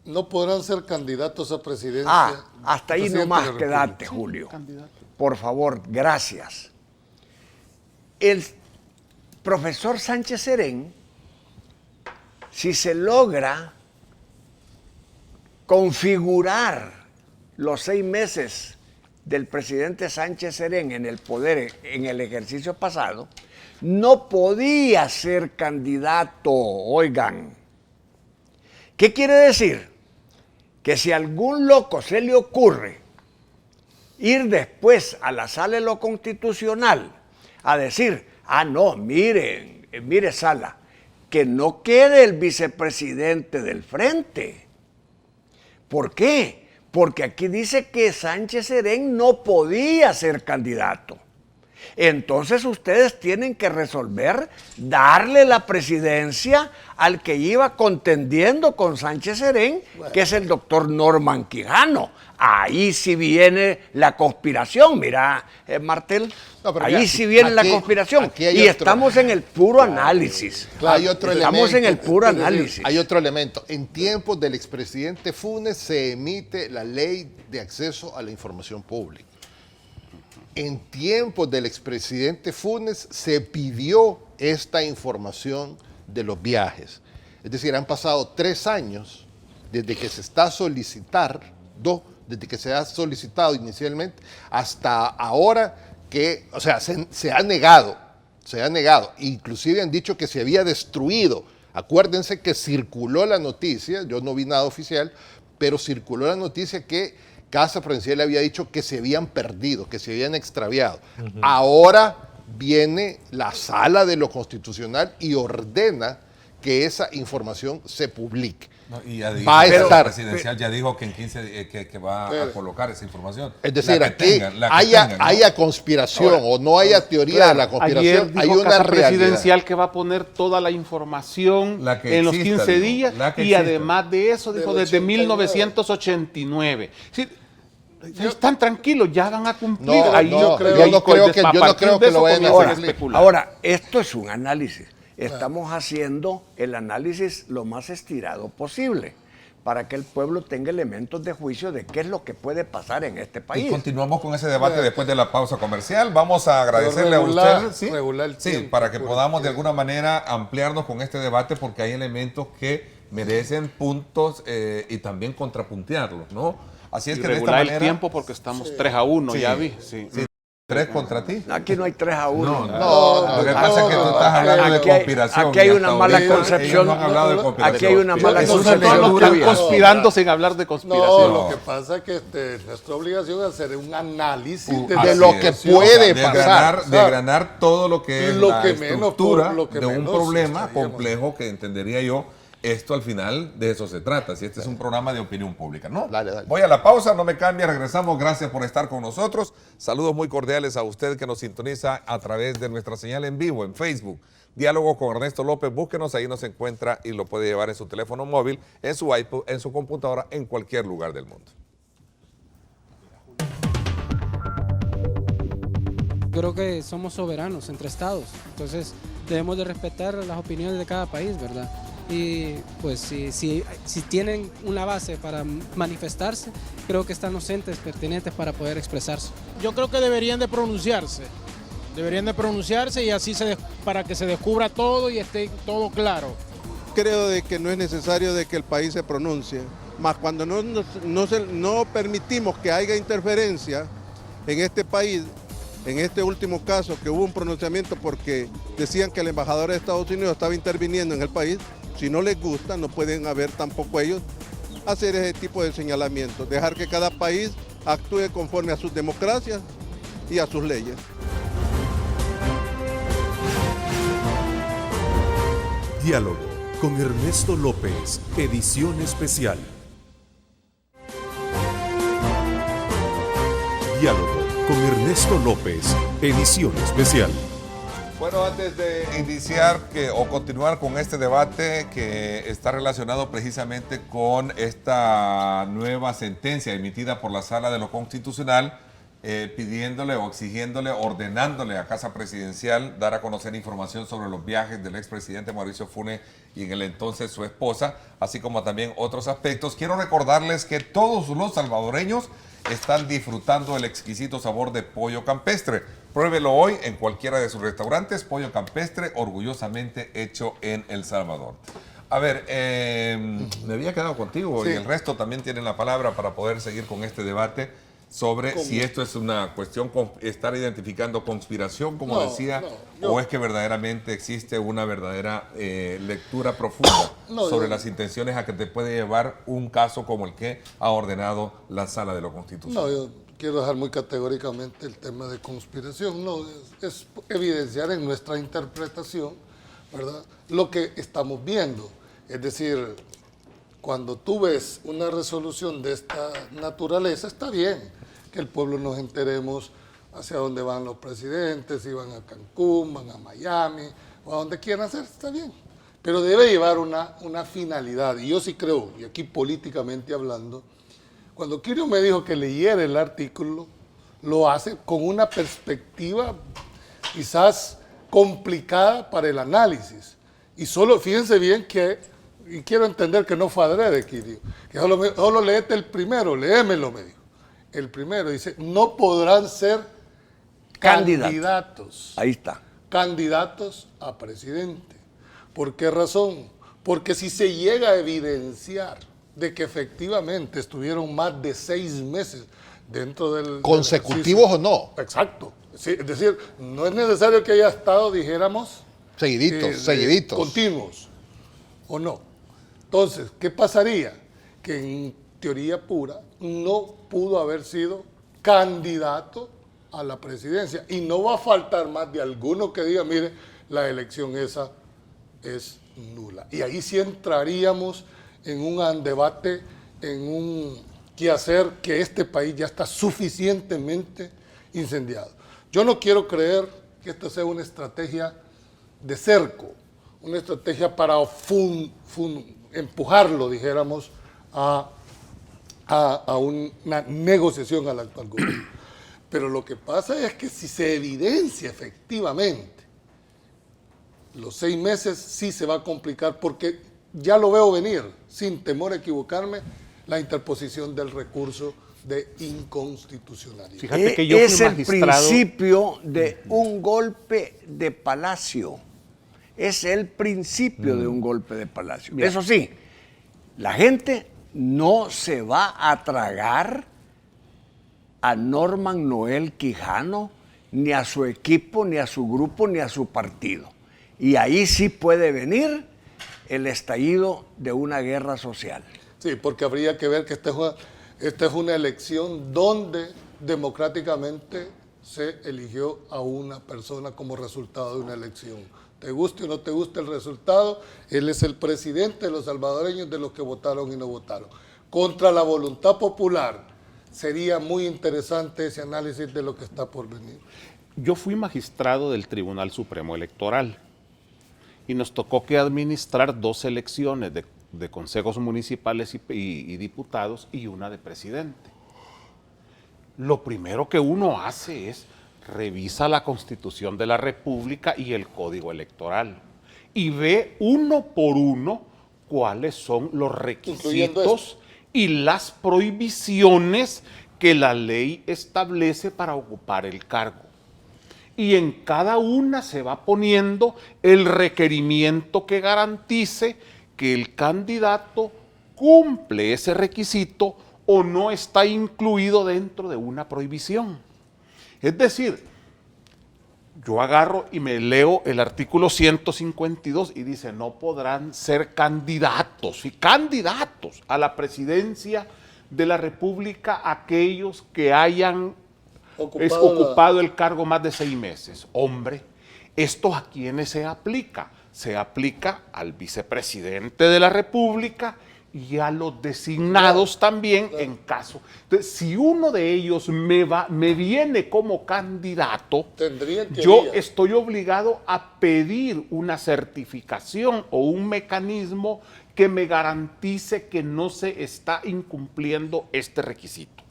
[SPEAKER 5] no podrán ser candidatos a presidencia.
[SPEAKER 4] Hasta ahí
[SPEAKER 5] presidente
[SPEAKER 4] nomás
[SPEAKER 5] de la República.
[SPEAKER 4] quedate, Julio. Por favor, gracias. El profesor Sánchez Serén, si se logra configurar los 6 meses del presidente Sánchez Serén en el poder en el ejercicio pasado, no podía ser candidato, oigan. ¿Qué quiere decir? Que si a algún loco se le ocurre ir después a la sala de lo constitucional a decir, no, mire Sala, que no quede el vicepresidente del frente. ¿Por qué? Porque aquí dice que Sánchez Serén no podía ser candidato. Entonces ustedes tienen que resolver darle la presidencia al que iba contendiendo con Sánchez Serén, que es el doctor Norman Quijano. Ahí sí viene la conspiración, mira, Martel,
[SPEAKER 6] No, pero
[SPEAKER 4] ahí
[SPEAKER 6] mira,
[SPEAKER 4] sí viene la
[SPEAKER 6] aquí-
[SPEAKER 4] conspiración.
[SPEAKER 6] aquí hay
[SPEAKER 4] Y
[SPEAKER 6] otro-
[SPEAKER 4] estamos en el puro análisis.
[SPEAKER 6] Hay otro
[SPEAKER 4] Estamos en el
[SPEAKER 6] elemento.
[SPEAKER 4] puro
[SPEAKER 5] Es decir,
[SPEAKER 4] análisis.
[SPEAKER 6] Hay otro elemento. En tiempos del expresidente Funes se emite la ley de acceso a la información pública. En tiempos del expresidente Funes se pidió esta información de los viajes. Es decir, han pasado 3 años desde que se está desde que se ha solicitado inicialmente hasta ahora que, o sea, se ha negado. Inclusive han dicho que se había destruido. Acuérdense que circuló la noticia, yo no vi nada oficial, pero circuló la noticia que Casa Presidencial había dicho que se habían perdido, que se habían extraviado. Ahora viene la Sala de lo Constitucional y ordena que esa información se publique.
[SPEAKER 7] No, y ya
[SPEAKER 6] Va a
[SPEAKER 7] dijo,
[SPEAKER 6] estar.
[SPEAKER 7] la presidencial ya dijo que en 15 que va a colocar esa información.
[SPEAKER 6] Es decir,
[SPEAKER 7] La que
[SPEAKER 6] aquí
[SPEAKER 7] tengan, la que
[SPEAKER 6] haya,
[SPEAKER 7] tengan, ¿no?
[SPEAKER 6] haya conspiración o no haya teoría de la
[SPEAKER 3] Ayer
[SPEAKER 6] conspiración,
[SPEAKER 3] dijo
[SPEAKER 6] hay una
[SPEAKER 3] Casa
[SPEAKER 6] realidad.
[SPEAKER 3] Presidencial que va a poner toda la información
[SPEAKER 7] La que
[SPEAKER 3] en los
[SPEAKER 7] exista,
[SPEAKER 3] 15
[SPEAKER 7] digo,
[SPEAKER 3] días
[SPEAKER 7] la que
[SPEAKER 3] y
[SPEAKER 7] exista.
[SPEAKER 3] además de eso, dijo,
[SPEAKER 5] Del
[SPEAKER 3] desde
[SPEAKER 5] 89.
[SPEAKER 3] 1989. Sí, están tranquilos, ya van a cumplir.
[SPEAKER 6] No,
[SPEAKER 3] Ahí
[SPEAKER 6] no,
[SPEAKER 3] yo creo,
[SPEAKER 6] yo no creo que-
[SPEAKER 3] a
[SPEAKER 6] yo no
[SPEAKER 3] partir
[SPEAKER 6] creo
[SPEAKER 3] de
[SPEAKER 6] que lo
[SPEAKER 3] eso
[SPEAKER 6] vayan a
[SPEAKER 3] comienzan
[SPEAKER 6] cumplir.
[SPEAKER 3] especular.
[SPEAKER 4] Ahora, esto es un análisis. Estamos haciendo el análisis lo más estirado posible para que el pueblo tenga elementos de juicio de qué es lo que puede pasar en este
[SPEAKER 7] Y
[SPEAKER 4] país.
[SPEAKER 7] continuamos con ese debate después de la pausa comercial. Vamos a agradecerle
[SPEAKER 5] regular-
[SPEAKER 7] a usted. ¿sí?
[SPEAKER 5] regular el
[SPEAKER 7] Sí,
[SPEAKER 5] tiempo,
[SPEAKER 7] para que
[SPEAKER 5] porque-
[SPEAKER 7] podamos de alguna manera ampliarnos con este debate porque hay elementos que merecen puntos y también contrapuntearlos, ¿no? Así es
[SPEAKER 3] Y
[SPEAKER 7] que de esta
[SPEAKER 3] regular
[SPEAKER 7] manera...
[SPEAKER 3] el tiempo porque estamos 3-1,
[SPEAKER 7] Sí,
[SPEAKER 3] ya vi. Sí.
[SPEAKER 7] sí, ¿3 contra ti?
[SPEAKER 4] Aquí no hay 3-1.
[SPEAKER 7] No, lo que pasa es que tú estás hablando de conspiración.
[SPEAKER 4] Aquí hay
[SPEAKER 7] y
[SPEAKER 4] una
[SPEAKER 7] hasta
[SPEAKER 4] mala
[SPEAKER 7] ahorita
[SPEAKER 4] concepción.
[SPEAKER 7] ellos no han hablado de conspiración.
[SPEAKER 4] Aquí hay una mala
[SPEAKER 3] Entonces
[SPEAKER 4] concepción
[SPEAKER 3] todos están
[SPEAKER 4] tuya.
[SPEAKER 3] conspirando sin hablar de conspiración.
[SPEAKER 5] No, lo que pasa es que nuestra obligación es hacer un análisis
[SPEAKER 6] de
[SPEAKER 7] Así
[SPEAKER 6] lo
[SPEAKER 7] es.
[SPEAKER 6] que
[SPEAKER 7] O sea,
[SPEAKER 6] puede pasar.
[SPEAKER 7] desgranar todo lo que es
[SPEAKER 5] Lo
[SPEAKER 7] la
[SPEAKER 5] que menos,
[SPEAKER 7] estructura
[SPEAKER 5] lo que
[SPEAKER 7] de un
[SPEAKER 5] menos
[SPEAKER 7] problema
[SPEAKER 5] estaríamos.
[SPEAKER 7] complejo que entendería yo. Esto al final de eso se trata. Si este es un programa de opinión pública, ¿no?
[SPEAKER 6] Dale, dale.
[SPEAKER 7] Voy a la pausa, no me cambie, regresamos. Gracias por estar con nosotros. Saludos muy cordiales a usted que nos sintoniza a través de nuestra señal en vivo en Facebook. Diálogo con Ernesto López, búsquenos, ahí nos encuentra y lo puede llevar en su teléfono móvil, en su iPod, en su computadora, en cualquier lugar del mundo.
[SPEAKER 8] Creo que somos soberanos entre estados, entonces debemos de respetar las opiniones de cada país, ¿verdad? Y pues si tienen una base para manifestarse, creo que están los entes pertinentes para poder expresarse.
[SPEAKER 9] Yo creo que deberían de pronunciarse y así para que se descubra todo y esté todo claro.
[SPEAKER 10] Creo de que no es necesario de que el país se pronuncie, más cuando no permitimos que haya interferencia en este país. En este último caso, que hubo un pronunciamiento porque decían que el embajador de Estados Unidos estaba interviniendo en el país, si no les gusta, no pueden haber tampoco ellos hacer ese tipo de señalamientos, dejar que cada país actúe conforme a sus democracias y a sus leyes.
[SPEAKER 1] Diálogo con Ernesto López, edición especial. Diálogo con Ernesto López, edición especial.
[SPEAKER 2] Bueno, antes de iniciar o continuar con este debate que está relacionado precisamente con esta nueva sentencia emitida por la Sala de lo Constitucional, pidiéndole o exigiéndole, ordenándole a Casa Presidencial dar a conocer información sobre los viajes del expresidente Mauricio Funes y en el entonces su esposa, así como también otros aspectos. Quiero recordarles que todos los salvadoreños están disfrutando el exquisito sabor de pollo campestre. Pruébelo hoy en cualquiera de sus restaurantes. Pollo campestre, orgullosamente hecho en El Salvador. A ver, me había quedado contigo
[SPEAKER 5] Sí.
[SPEAKER 2] y el resto también tienen la palabra para poder seguir con este debate sobre si esto es una cuestión, estar identificando conspiración, como decía, o es que verdaderamente existe una verdadera lectura profunda sobre las intenciones a que te puede llevar un caso como el que ha ordenado la Sala de lo Constitucional.
[SPEAKER 5] No, yo quiero dejar muy categóricamente el tema de conspiración. No, es evidenciar en nuestra interpretación, ¿verdad?, lo que estamos viendo. Es decir, cuando tú ves una resolución de esta naturaleza, está bien que el pueblo nos enteremos hacia dónde van los presidentes, si van a Cancún, van a Miami, o a donde quieran hacer, está bien. Pero debe llevar una finalidad. Y yo sí creo, y aquí políticamente hablando, cuando Kirio me dijo que leyera el artículo, lo hace con una perspectiva quizás complicada para el análisis. Y solo, fíjense bien que, y quiero entender que no fue adrede, Kirio, que solo léete el primero, léemelo, me dijo. El primero dice, no podrán ser candidatos.
[SPEAKER 4] Ahí está.
[SPEAKER 5] Candidatos a presidente. ¿Por qué razón? Porque si se llega a evidenciar de que efectivamente estuvieron más de 6 meses dentro del...
[SPEAKER 6] ¿Consecutivos o no?
[SPEAKER 5] Exacto. Sí, es decir, no es necesario que haya estado, dijéramos...
[SPEAKER 6] Seguiditos.
[SPEAKER 5] Continuos, ¿o no? Entonces, ¿qué pasaría? Que en teoría pura no pudo haber sido candidato a la presidencia. Y no va a faltar más de alguno que diga, mire, la elección esa es nula. Y ahí sí entraríamos en un debate, en un quehacer que este país ya está suficientemente incendiado. Yo no quiero creer que esto sea una estrategia de cerco, una estrategia para empujarlo, dijéramos, a una negociación al actual gobierno. Pero lo que pasa es que si se evidencia efectivamente los 6 meses, sí se va a complicar, porque ya lo veo venir, sin temor a equivocarme, la interposición del recurso de inconstitucionalidad.
[SPEAKER 3] Fíjate que yo fui
[SPEAKER 4] es el
[SPEAKER 3] magistrado.
[SPEAKER 4] principio de un golpe de palacio. Es el principio de un golpe de palacio.
[SPEAKER 3] Mira.
[SPEAKER 4] Eso sí, la gente no se va a tragar a Norman Noel Quijano ni a su equipo, ni a su grupo, ni a su partido. Y ahí sí puede venir el estallido de una guerra social.
[SPEAKER 5] Sí, porque habría que ver que esta es una elección donde democráticamente se eligió a una persona como resultado de una elección. Te guste o no te guste el resultado, él es el presidente de los salvadoreños, de los que votaron y no votaron. Contra la voluntad popular, sería muy interesante ese análisis de lo que está por venir.
[SPEAKER 3] Yo fui magistrado del Tribunal Supremo Electoral y nos tocó que administrar 2 elecciones de consejos municipales y diputados y una de presidente. Lo primero que uno hace es revisa la Constitución de la República y el Código Electoral y ve uno por uno cuáles son los requisitos y las prohibiciones que la ley establece para ocupar el cargo. Y en cada una se va poniendo el requerimiento que garantice que el candidato cumple ese requisito o no está incluido dentro de una prohibición. Es decir, yo agarro y me leo el artículo 152 y dice, no podrán ser candidatos a la presidencia de la República aquellos que hayan ocupado el cargo más de 6 meses. Hombre, ¿esto a quiénes se aplica? Se aplica al vicepresidente de la República y a los designados también en caso. Entonces, si uno de ellos me viene como candidato, yo estoy obligado a pedir una certificación o un mecanismo que me garantice que no se está incumpliendo este requisito.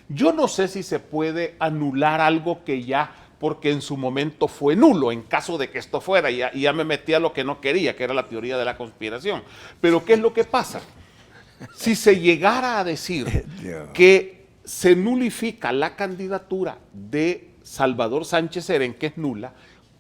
[SPEAKER 3] Yo no sé si se puede anular algo que ya, porque en su momento fue nulo, en caso de que esto fuera, y ya me metí a lo que no quería, que era la teoría de la conspiración. Pero ¿qué es lo que pasa? Si se llegara a decir que se nulifica la candidatura de Salvador Sánchez Serén, que es nula,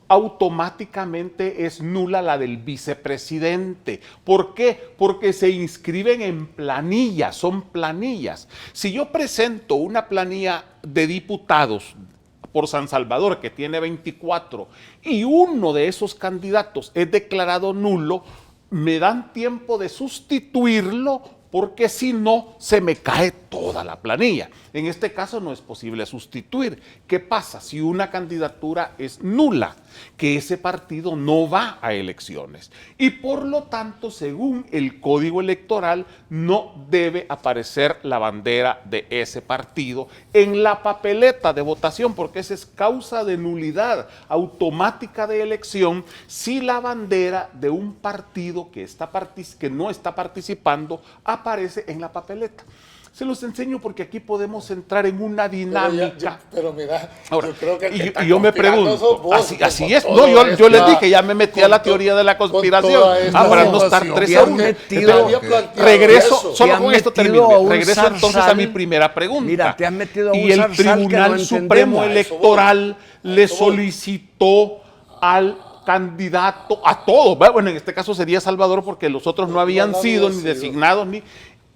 [SPEAKER 3] automáticamente es nula la del vicepresidente. ¿Por qué? Porque se inscriben en planillas, son planillas. Si yo presento una planilla de diputados por San Salvador, que tiene 24, y uno de esos candidatos es declarado nulo, me dan tiempo de sustituirlo, porque si no, se me cae toda la planilla. En este caso no es posible sustituir. ¿Qué pasa si una candidatura es nula? Que ese partido no va a elecciones. Y por lo tanto, según el Código Electoral, no debe aparecer la bandera de ese partido en la papeleta de votación, porque esa es causa de nulidad automática de elección si la bandera de un partido que no está participando aparece en la papeleta. Se los enseño porque aquí podemos entrar en una dinámica.
[SPEAKER 5] Pero mira,
[SPEAKER 3] ahora,
[SPEAKER 5] yo creo que
[SPEAKER 3] yo me pregunto, así es. No, yo les dije, ya me metí a la teoría de la conspiración. Para no estar 3-1. Regreso, solo con esto termino. Regreso entonces a mi primera pregunta.
[SPEAKER 4] Mira, te has metido a un
[SPEAKER 3] y el Tribunal Supremo Electoral le solicitó al candidato, a todos, bueno, en este caso sería Salvador porque los otros no habían sido ni designados ni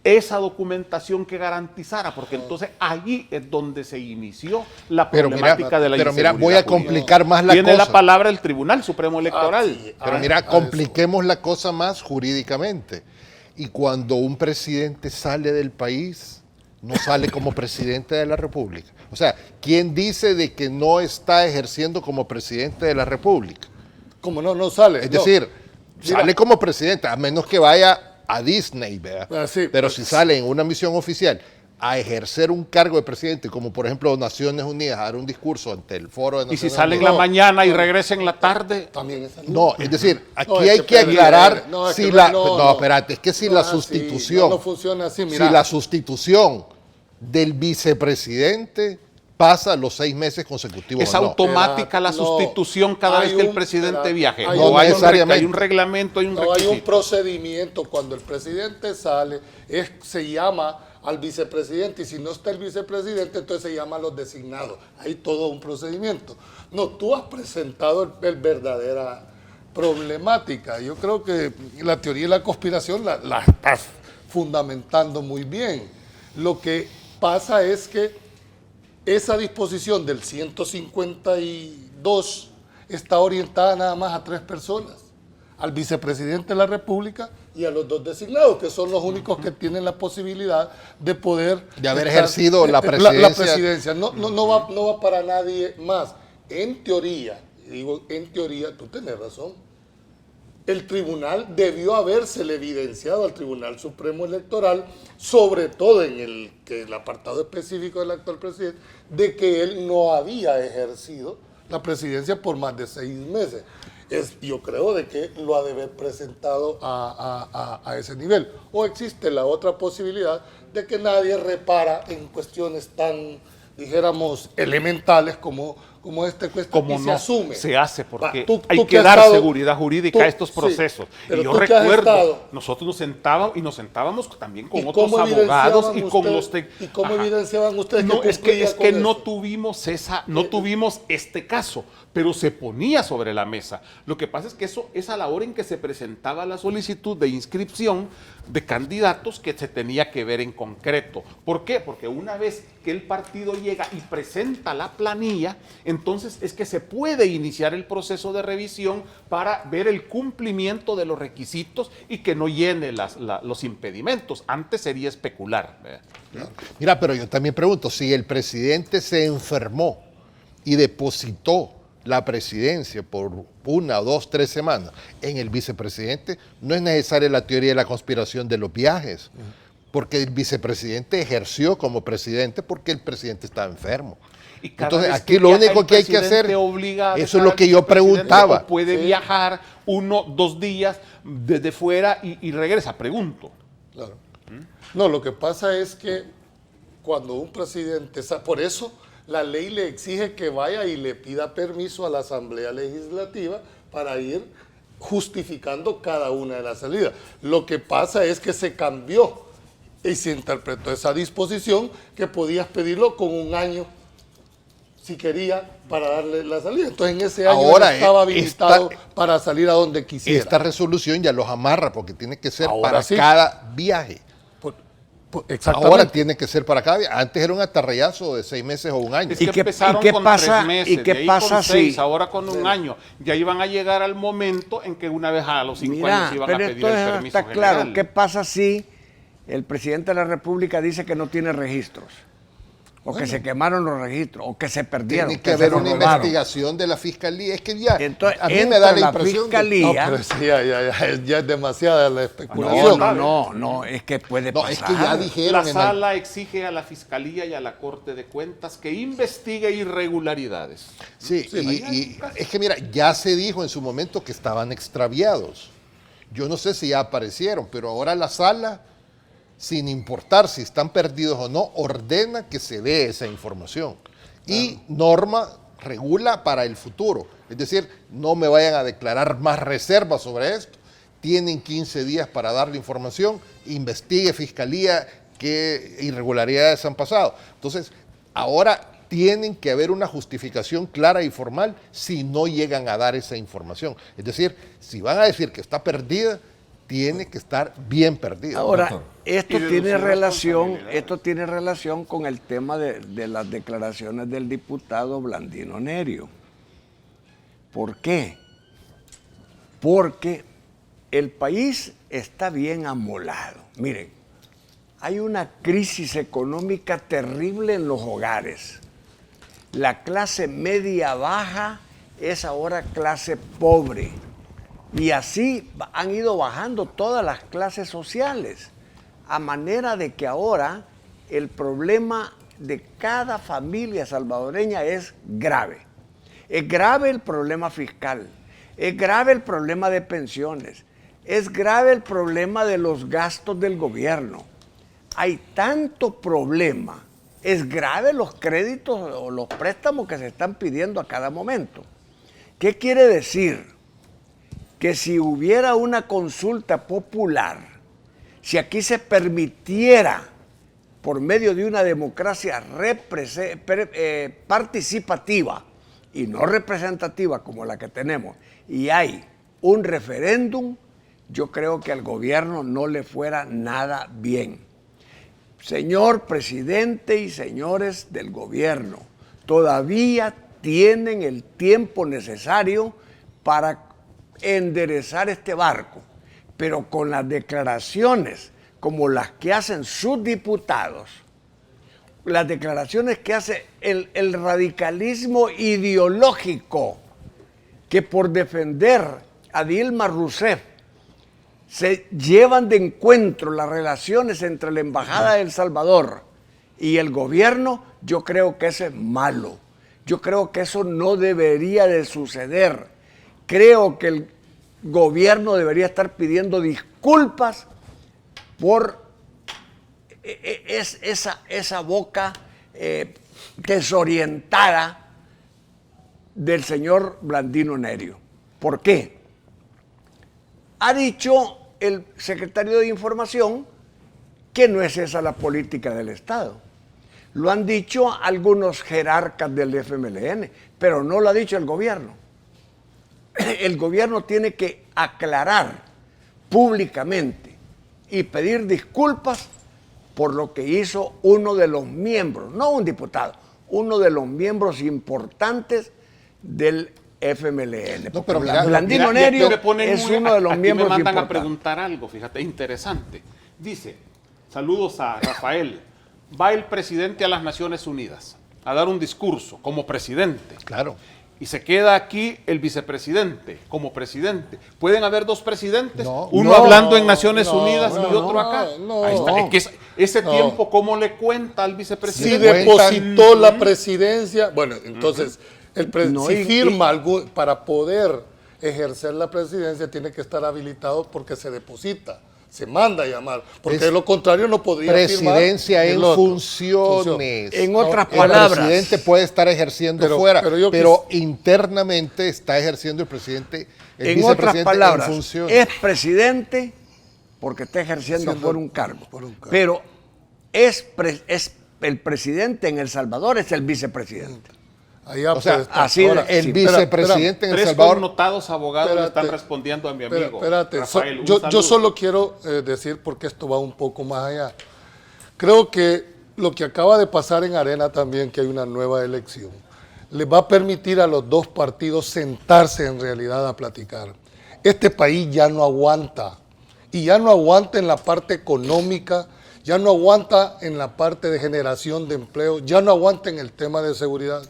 [SPEAKER 3] esa documentación que garantizara, porque entonces allí es donde se inició la problemática de la inseguridad.
[SPEAKER 6] Pero mira, voy a complicar más la cosa.
[SPEAKER 3] Tiene la palabra el Tribunal Supremo Electoral.
[SPEAKER 6] Pero mira, compliquemos la cosa más jurídicamente. Y cuando un presidente sale del país, no sale como presidente de la República. O sea, ¿quién dice de que no está ejerciendo como presidente de la República?
[SPEAKER 5] Como no sale.
[SPEAKER 6] Es decir, sale como presidente, a menos que vaya a Disney, ¿verdad?
[SPEAKER 5] Sí,
[SPEAKER 6] pero si sale en una misión oficial a ejercer un cargo de presidente, como por ejemplo Naciones Unidas, a dar un discurso ante el foro de Naciones
[SPEAKER 3] Unidas. Y si sale en
[SPEAKER 6] la
[SPEAKER 3] mañana y regresa en la tarde.
[SPEAKER 5] También es
[SPEAKER 6] no, es decir, aquí hay que aclarar si espérate, es que si la sustitución,
[SPEAKER 5] no funciona así, mira.
[SPEAKER 6] Si la sustitución del vicepresidente pasa los 6 meses consecutivos.
[SPEAKER 3] Es automática la sustitución cada vez que el presidente viaje.
[SPEAKER 6] No necesariamente.
[SPEAKER 3] Hay un reglamento, hay un requisito.
[SPEAKER 5] Hay un procedimiento. Cuando el presidente sale, se llama al vicepresidente, y si no está el vicepresidente, entonces se llama a los designados. Hay todo un procedimiento. No, tú has presentado el verdadera problemática. Yo creo que la teoría de la conspiración la estás fundamentando muy bien. Lo que pasa es que esa disposición del 152 está orientada nada más a 3 personas, al vicepresidente de la República y a los 2 designados, que son los únicos que tienen la posibilidad de poder...
[SPEAKER 6] De haber ejercido la presidencia.
[SPEAKER 5] La presidencia. No va para nadie más. En teoría, digo en teoría, tú tienes razón, el tribunal debió habérsele evidenciado al Tribunal Supremo Electoral, sobre todo en el apartado específico del actual presidente, de que él no había ejercido la presidencia por más de 6 meses. Yo creo de que lo ha de haber presentado a ese nivel. O existe la otra posibilidad de que nadie repara en cuestiones tan, dijéramos, elementales como esta cuestión,
[SPEAKER 3] Como
[SPEAKER 5] y se
[SPEAKER 3] no
[SPEAKER 5] asume.
[SPEAKER 3] se hace, porque
[SPEAKER 5] Tú
[SPEAKER 3] hay
[SPEAKER 5] que
[SPEAKER 3] que
[SPEAKER 5] has
[SPEAKER 3] dar
[SPEAKER 5] estado-
[SPEAKER 3] seguridad jurídica a estos
[SPEAKER 5] sí,
[SPEAKER 3] procesos.
[SPEAKER 5] pero
[SPEAKER 3] Y yo
[SPEAKER 5] tú que has
[SPEAKER 3] recuerdo,
[SPEAKER 5] estado-
[SPEAKER 3] nosotros nos sentábamos también con
[SPEAKER 5] ¿Y
[SPEAKER 3] otros
[SPEAKER 5] cómo
[SPEAKER 3] abogados y
[SPEAKER 5] evidenciaban
[SPEAKER 3] con
[SPEAKER 5] usted-
[SPEAKER 3] los
[SPEAKER 5] ¿Y cómo
[SPEAKER 3] Ajá.
[SPEAKER 5] evidenciaban ustedes
[SPEAKER 3] No,
[SPEAKER 5] que
[SPEAKER 3] es
[SPEAKER 5] cumplía
[SPEAKER 3] que
[SPEAKER 5] con
[SPEAKER 3] no
[SPEAKER 5] eso?
[SPEAKER 3] tuvimos tuvimos este caso, pero se ponía sobre la mesa. Lo que pasa es que eso es a la hora en que se presentaba la solicitud de inscripción de candidatos que se tenía que ver en concreto. ¿Por qué? Porque una vez que el partido llega y presenta la planilla, entonces es que se puede iniciar el proceso de revisión para ver el cumplimiento de los requisitos y que no llene los impedimentos. Antes sería especular, ¿verdad?
[SPEAKER 6] Mira, pero yo también pregunto, si el presidente se enfermó y depositó la presidencia por 1, 2, 3 semanas en el vicepresidente, no es necesaria la teoría de la conspiración de los viajes, porque el vicepresidente ejerció como presidente porque el presidente estaba enfermo.
[SPEAKER 3] Y cada
[SPEAKER 6] Entonces,
[SPEAKER 3] vez
[SPEAKER 6] aquí lo
[SPEAKER 3] viaja
[SPEAKER 6] único
[SPEAKER 3] el
[SPEAKER 6] que hay que hacer,
[SPEAKER 3] presidente obliga a
[SPEAKER 6] eso es
[SPEAKER 3] dejar
[SPEAKER 6] lo
[SPEAKER 3] al
[SPEAKER 6] que yo
[SPEAKER 3] vicepresidente,
[SPEAKER 6] preguntaba.
[SPEAKER 3] o puede viajar 1, 2 días desde fuera y regresa, pregunto.
[SPEAKER 5] Claro. No, lo que pasa es que cuando un presidente, por eso la ley le exige que vaya y le pida permiso a la Asamblea Legislativa para ir justificando cada una de las salidas. Lo que pasa es que se cambió y se interpretó esa disposición que podías pedirlo con 1 año si quería para darle la salida. Entonces en ese año
[SPEAKER 6] Ahora,
[SPEAKER 5] él estaba habilitado
[SPEAKER 6] esta-
[SPEAKER 5] para salir a donde quisiera.
[SPEAKER 6] Esta resolución ya los amarra porque tiene que ser
[SPEAKER 5] Ahora
[SPEAKER 6] para
[SPEAKER 5] sí.
[SPEAKER 6] cada viaje.
[SPEAKER 5] Exactamente.
[SPEAKER 6] Ahora tiene que ser para cada viaje. Antes era un atarrayazo de 6 meses o 1 año.
[SPEAKER 3] Es que empezaron
[SPEAKER 4] qué
[SPEAKER 3] con
[SPEAKER 4] pasa-
[SPEAKER 3] 3 meses,
[SPEAKER 4] y qué
[SPEAKER 3] de ahí
[SPEAKER 4] pasa
[SPEAKER 3] con 6,
[SPEAKER 4] si-
[SPEAKER 3] ahora con 1 año. Ya iban a llegar al momento en que una vez a los 5
[SPEAKER 4] Mira,
[SPEAKER 3] años iban a
[SPEAKER 4] pero
[SPEAKER 3] pedir
[SPEAKER 4] esto
[SPEAKER 3] el permiso
[SPEAKER 4] está claro.
[SPEAKER 3] general.
[SPEAKER 4] ¿Qué pasa si el presidente de la República dice que no tiene registros? O que se quemaron los registros, o que se perdieron.
[SPEAKER 6] Tiene que
[SPEAKER 4] se
[SPEAKER 6] haber
[SPEAKER 4] los
[SPEAKER 6] una
[SPEAKER 4] robaron.
[SPEAKER 6] investigación de la fiscalía. Es que ya,
[SPEAKER 4] Entonces,
[SPEAKER 6] a mí me
[SPEAKER 4] entra
[SPEAKER 6] da la
[SPEAKER 4] la
[SPEAKER 6] impresión de-
[SPEAKER 4] fiscalía.
[SPEAKER 5] No, pero sí, ya es demasiada la especulación.
[SPEAKER 4] No, es que puede
[SPEAKER 6] No,
[SPEAKER 4] pasar.
[SPEAKER 6] es que ya
[SPEAKER 3] La
[SPEAKER 6] dijeron en
[SPEAKER 3] sala exige a la Fiscalía y a la Corte de Cuentas que investigue irregularidades.
[SPEAKER 6] Sí, y es que mira, ya se dijo en su momento que estaban extraviados. Yo no sé si ya aparecieron, pero ahora la sala, sin importar si están perdidos o no, ordena que se dé esa información. Y norma, regula para el futuro. Es decir, no me vayan a declarar más reservas sobre esto. Tienen 15 días para dar la información, investigue Fiscalía qué irregularidades han pasado. Entonces, ahora tienen que haber una justificación clara y formal si no llegan a dar esa información. Es decir, si van a decir que está perdida, tiene que estar bien perdida.
[SPEAKER 4] Ahora,
[SPEAKER 7] Doctor.
[SPEAKER 4] esto
[SPEAKER 3] Y deducir
[SPEAKER 4] tiene
[SPEAKER 3] responsabilidades.
[SPEAKER 4] relación con el tema de las declaraciones del diputado Blandino Nerio. ¿Por qué? Porque el país está bien amolado. Miren, hay una crisis económica terrible en los hogares. La clase media baja es ahora clase pobre. Y así han ido bajando todas las clases sociales, a manera de que ahora el problema de cada familia salvadoreña es grave. Es grave el problema fiscal, es grave el problema de pensiones, es grave el problema de los gastos del gobierno. Hay tanto problema, es grave los créditos o los préstamos que se están pidiendo a cada momento. ¿Qué quiere decir? Que si hubiera una consulta popular, si aquí se permitiera, por medio de una democracia participativa y no representativa como la que tenemos, y hay un referéndum, yo creo que al gobierno no le fuera nada bien. señor presidente y señores del gobierno, todavía tienen el tiempo necesario para enderezar este barco, pero con las declaraciones como las que hacen sus diputados, las declaraciones que hace el radicalismo ideológico, que por defender a Dilma Rousseff se llevan de encuentro las relaciones entre la Embajada de El Salvador y el gobierno, yo creo que eso es malo. Yo creo que eso no debería de suceder. Creo que el gobierno debería estar pidiendo disculpas por esa boca desorientada del señor Blandino Nerio. ¿Por qué? Ha dicho el secretario de Información que no es esa la política del Estado. Lo han dicho algunos jerarcas del FMLN, pero no lo ha dicho el gobierno. El gobierno tiene que aclarar públicamente y pedir disculpas por lo que hizo uno de los miembros, no un diputado, uno de los miembros importantes del FMLN.
[SPEAKER 6] No, pero mira,
[SPEAKER 4] Blandino Nerio es uno de los miembros importantes.
[SPEAKER 3] Me mandan a preguntar algo, fíjate, interesante. Dice, saludos a Rafael, va el presidente a las Naciones Unidas a dar un discurso como presidente.
[SPEAKER 6] Claro.
[SPEAKER 3] Y se queda aquí el vicepresidente como presidente. ¿Pueden haber dos presidentes?
[SPEAKER 6] No,
[SPEAKER 3] Uno hablando en Naciones Unidas y otro acá.
[SPEAKER 5] no.
[SPEAKER 3] Ahí está. Es que ese tiempo, ¿cómo le cuenta al
[SPEAKER 5] Si
[SPEAKER 3] vicepresidente?
[SPEAKER 5] depositó la presidencia, bueno, entonces,
[SPEAKER 4] No,
[SPEAKER 5] si
[SPEAKER 4] y-
[SPEAKER 5] firma algo para poder ejercer la presidencia, tiene que estar habilitado porque se deposita, se manda a llamar, porque de lo contrario no podría
[SPEAKER 6] Presidencia
[SPEAKER 5] firmar
[SPEAKER 6] en
[SPEAKER 5] el otro.
[SPEAKER 6] funciones.
[SPEAKER 4] En otras
[SPEAKER 6] El
[SPEAKER 4] palabras,
[SPEAKER 6] presidente puede estar ejerciendo
[SPEAKER 5] Pero-
[SPEAKER 6] fuera,
[SPEAKER 5] pero yo
[SPEAKER 6] pero internamente está ejerciendo el presidente, el
[SPEAKER 4] en otras
[SPEAKER 6] vicepresidente
[SPEAKER 4] palabras,
[SPEAKER 6] en funciones.
[SPEAKER 4] es presidente porque está ejerciendo por un cargo. Pero es el presidente en El Salvador, es el vicepresidente.
[SPEAKER 5] Allá
[SPEAKER 6] O sea,
[SPEAKER 5] puede estar.
[SPEAKER 4] así de-
[SPEAKER 5] Ahora,
[SPEAKER 6] el
[SPEAKER 4] sí,
[SPEAKER 6] vicepresidente en El
[SPEAKER 3] Tres
[SPEAKER 6] Salvador.
[SPEAKER 3] connotados abogados le están
[SPEAKER 5] Espérate.
[SPEAKER 3] respondiendo a mi amigo.
[SPEAKER 5] Espérate,
[SPEAKER 3] Rafael, un
[SPEAKER 5] yo
[SPEAKER 3] saludo.
[SPEAKER 5] solo quiero decir, porque esto va un poco más allá. Creo que lo que acaba de pasar en Arena también, que hay una nueva elección, le va a permitir a los dos partidos sentarse en realidad a platicar. Este país ya no aguanta, y ya no aguanta en la parte económica, ya no aguanta en la parte de generación de empleo, ya no aguanta en el tema de seguridad.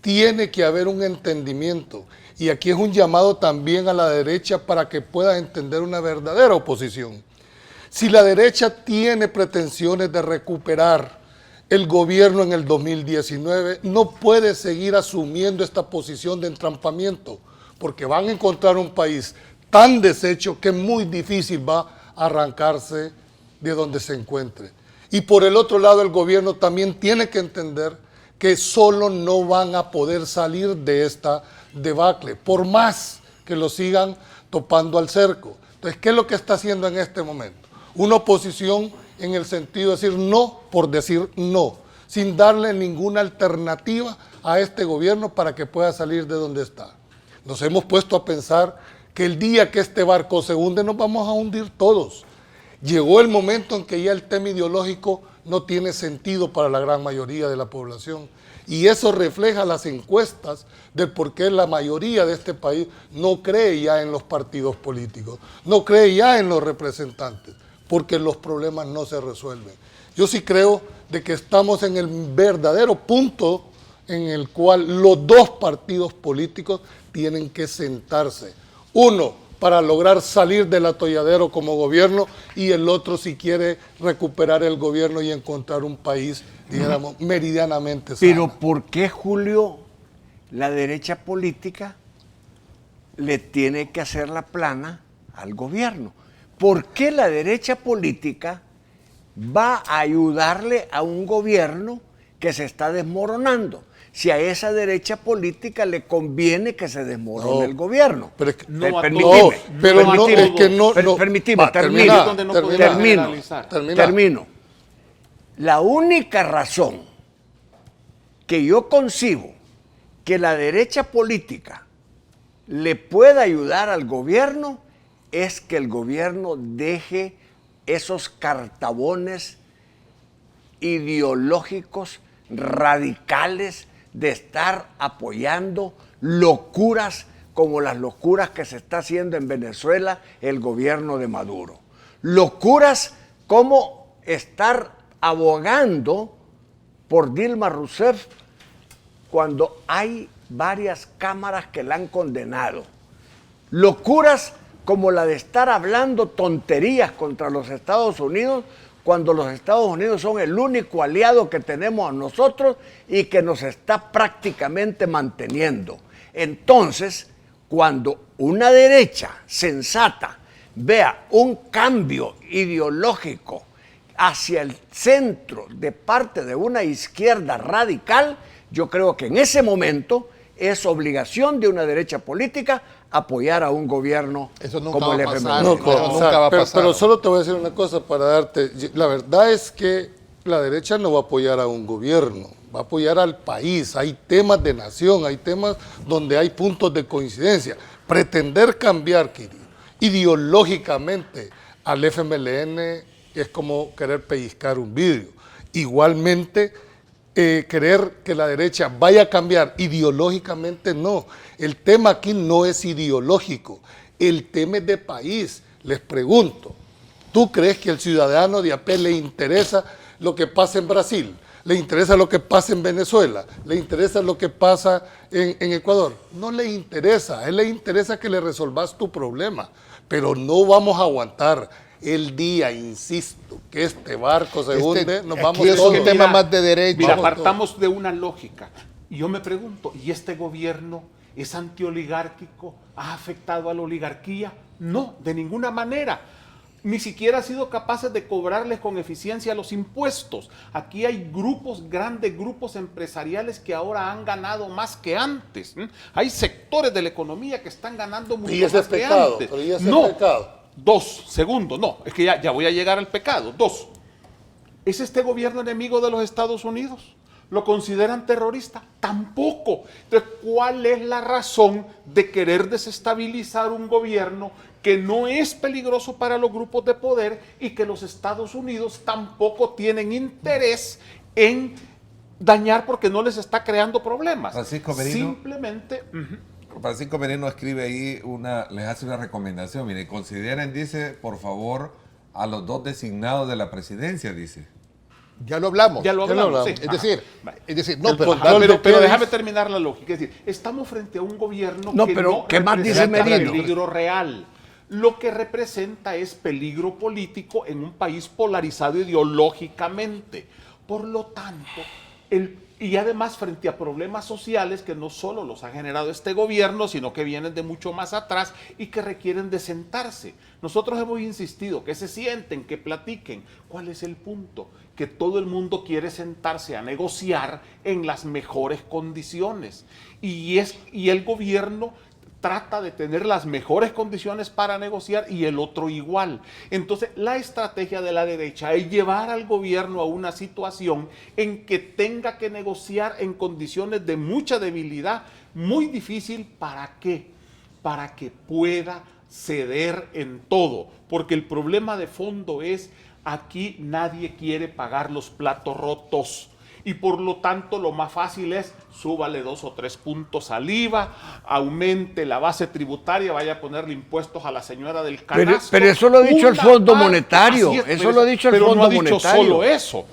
[SPEAKER 5] Tiene que haber un entendimiento. Y aquí es un llamado también a la derecha para que pueda entender una verdadera oposición. Si la derecha tiene pretensiones de recuperar el gobierno en el 2019, no puede seguir asumiendo esta posición de entrampamiento, porque van a encontrar un país tan deshecho que es muy difícil va a arrancarse de donde se encuentre. Y por el otro lado, el gobierno también tiene que entender que solo no van a poder salir de esta debacle, por más que lo sigan topando al cerco. Entonces, ¿qué es lo que está haciendo en este momento? Una oposición en el sentido de decir no por decir no, sin darle ninguna alternativa a este gobierno para que pueda salir de donde está. Nos hemos puesto a pensar que el día que este barco se hunde nos vamos a hundir todos. Llegó el momento en que ya el tema ideológico no tiene sentido para la gran mayoría de la población. Y eso refleja las encuestas de por qué la mayoría de este país no cree ya en los partidos políticos, no cree ya en los representantes, porque los problemas no se resuelven. Yo sí creo de que estamos en el verdadero punto en el cual los dos partidos políticos tienen que sentarse. Uno, para lograr salir del atolladero como gobierno, y el otro si quiere recuperar el gobierno y encontrar un país, dijéramos, meridianamente sano.
[SPEAKER 4] Pero ¿por qué, Julio, la derecha política le tiene que hacer la plana al gobierno? ¿Por qué la derecha política va a ayudarle a un gobierno que se está desmoronando? Si a esa derecha política le conviene que se desmorone
[SPEAKER 5] No,
[SPEAKER 4] el gobierno.
[SPEAKER 5] pero es que-
[SPEAKER 3] No a
[SPEAKER 4] Permitime,
[SPEAKER 3] todos,
[SPEAKER 5] pero no,
[SPEAKER 3] permitime.
[SPEAKER 5] es que no... no
[SPEAKER 4] Permitime,
[SPEAKER 5] va,
[SPEAKER 4] termino.
[SPEAKER 3] Ahí es donde no podemos generalizar.
[SPEAKER 4] Termino. La única razón que yo concibo que la derecha política le pueda ayudar al gobierno es que el gobierno deje esos cartabones ideológicos radicales de estar apoyando locuras como las locuras que se está haciendo en Venezuela el gobierno de Maduro. Locuras como estar abogando por Dilma Rousseff cuando hay varias cámaras que la han condenado. Locuras como la de estar hablando tonterías contra los Estados Unidos cuando los Estados Unidos son el único aliado que tenemos a nosotros y que nos está prácticamente manteniendo. Entonces, cuando una derecha sensata vea un cambio ideológico hacia el centro de parte de una izquierda radical, yo creo que en ese momento es obligación de una derecha política apoyar a un gobierno como el FMLN.
[SPEAKER 5] No, pero solo te voy a decir una cosa para darte. La verdad es que la derecha no va a apoyar a un gobierno, va a apoyar al país. Hay temas de nación, hay temas donde hay puntos de coincidencia. Pretender cambiar, Kiri, ideológicamente al FMLN es como querer pellizcar un vidrio. Igualmente, querer que la derecha vaya a cambiar ideológicamente, no. El tema aquí no es ideológico, el tema es de país. Les pregunto, ¿tú crees que al ciudadano de a pie le interesa lo que pasa en Brasil? ¿Le interesa lo que pasa en Venezuela? ¿Le interesa lo que pasa en Ecuador? No le interesa, a él le interesa que le resolvas tu problema, pero no vamos a aguantar. El día, insisto, que este barco se hunde, nos vamos
[SPEAKER 6] es
[SPEAKER 5] todos.
[SPEAKER 6] un tema más de derecho.
[SPEAKER 3] Mira, partamos de una lógica. Y yo me pregunto, ¿y este gobierno es antioligárquico? ¿Ha afectado a la oligarquía? No, de ninguna manera. Ni siquiera ha sido capaces de cobrarles con eficiencia los impuestos. Aquí hay grupos, grandes grupos empresariales que ahora han ganado más que antes. Hay sectores de la economía que están ganando mucho más que antes.
[SPEAKER 5] Pero ya es el pecado.
[SPEAKER 3] Segundo, es que ya voy a llegar al pecado. 2, ¿es este gobierno enemigo de los Estados Unidos? ¿Lo consideran terrorista? Tampoco. Entonces, ¿cuál es la razón de querer desestabilizar un gobierno que no es peligroso para los grupos de poder y que los Estados Unidos tampoco tienen interés en dañar porque no les está creando problemas?
[SPEAKER 7] Francisco Merino.
[SPEAKER 3] Simplemente...
[SPEAKER 7] Francisco Merino escribe ahí, les hace una recomendación. Mire, consideren, dice, por favor, a los 2 designados de la presidencia, dice.
[SPEAKER 6] Ya lo hablamos.
[SPEAKER 3] Ya lo hablamos, sí.
[SPEAKER 6] Es decir, no,
[SPEAKER 3] pero déjame terminar la lógica. Es decir, estamos frente a un gobierno que no
[SPEAKER 4] ¿qué más dice Merino?
[SPEAKER 3] Peligro real. Lo que representa es peligro político en un país polarizado ideológicamente. Por lo tanto, y además frente a problemas sociales que no solo los ha generado este gobierno, sino que vienen de mucho más atrás y que requieren de sentarse. Nosotros hemos insistido que se sienten, que platiquen. ¿Cuál es el punto? Que todo el mundo quiere sentarse a negociar en las mejores condiciones. Y el gobierno trata de tener las mejores condiciones para negociar y el otro igual. Entonces, la estrategia de la derecha es llevar al gobierno a una situación en que tenga que negociar en condiciones de mucha debilidad, muy difícil. ¿Para qué? Para que pueda ceder en todo. Porque el problema de fondo es, aquí nadie quiere pagar los platos rotos. Y por lo tanto lo más fácil es súbale 2 o 3 puntos al IVA, aumente la base tributaria, vaya a ponerle impuestos a la señora del canasto.
[SPEAKER 4] Pero eso lo ha dicho el Fondo Monetario. Eso lo ha dicho el Fondo Monetario.
[SPEAKER 3] Pero no ha dicho solo eso.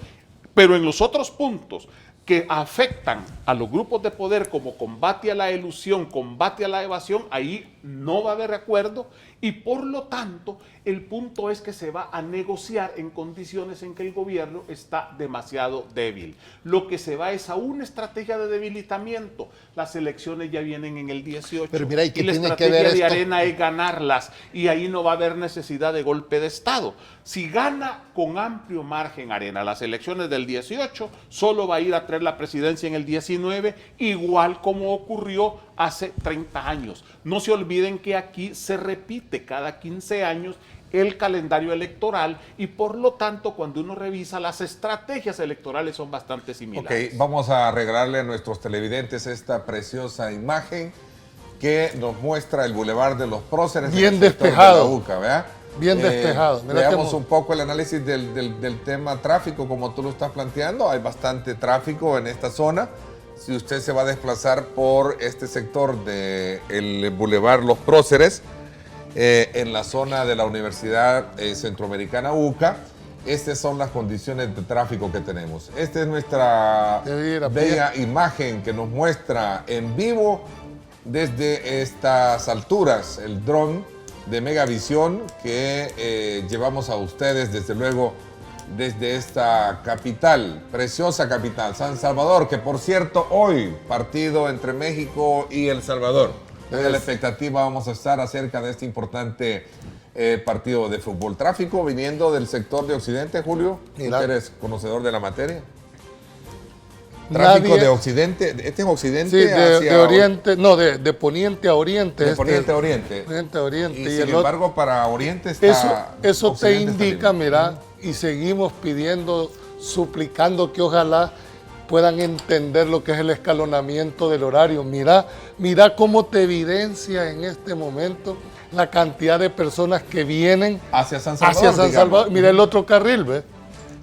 [SPEAKER 3] Pero en los otros puntos que afectan a los grupos de poder como combate a la elusión, combate a la evasión, ahí no va a haber acuerdo y por lo tanto el punto es que se va a negociar en condiciones en que el gobierno está demasiado débil. Lo que se va es a una estrategia de debilitamiento. Las elecciones ya vienen en el 18
[SPEAKER 6] pero mira,
[SPEAKER 3] y la estrategia de Arena es ganarlas y ahí no va a haber necesidad de golpe de Estado. Si gana con amplio margen Arena las elecciones del 18, solo va a ir a traer la presidencia en el 19, igual como ocurrió hace 30 años. No se olviden que aquí se repite cada 15 años el calendario electoral y por lo tanto cuando uno revisa las estrategias electorales son bastante similares.
[SPEAKER 7] Ok, vamos a arreglarle a nuestros televidentes esta preciosa imagen que nos muestra el Boulevard de los Próceres.
[SPEAKER 5] Bien despejado.
[SPEAKER 7] De la UCA, ¿verdad?
[SPEAKER 5] bien despejado. Mira
[SPEAKER 7] Veamos un poco el análisis del tema tráfico, como tú lo estás planteando. Hay bastante tráfico en esta zona. Si usted se va a desplazar por este sector del Boulevard Los Próceres, en la zona de la Universidad Centroamericana UCA, estas son las condiciones de tráfico que tenemos. Esta es nuestra bella imagen que nos muestra en vivo desde estas alturas el dron de Megavisión que llevamos a ustedes desde luego desde esta capital, preciosa capital, San Salvador, que por cierto hoy partido entre México y El Salvador. Desde la expectativa vamos a estar acerca de este importante partido de fútbol. Tráfico viniendo del sector de Occidente, Julio, tú eres conocedor de la materia. Tráfico de Occidente, este es Occidente
[SPEAKER 5] sí, de Oriente, no, de Poniente a Oriente.
[SPEAKER 7] De Poniente a Oriente.
[SPEAKER 5] Poniente a Oriente.
[SPEAKER 7] Y sin embargo, para Oriente está...
[SPEAKER 5] Eso te indica, mira, y seguimos pidiendo, suplicando que ojalá puedan entender lo que es el escalonamiento del horario. Mira cómo te evidencia en este momento la cantidad de personas que vienen
[SPEAKER 7] hacia San Salvador.
[SPEAKER 5] Mira el otro carril, ¿ves?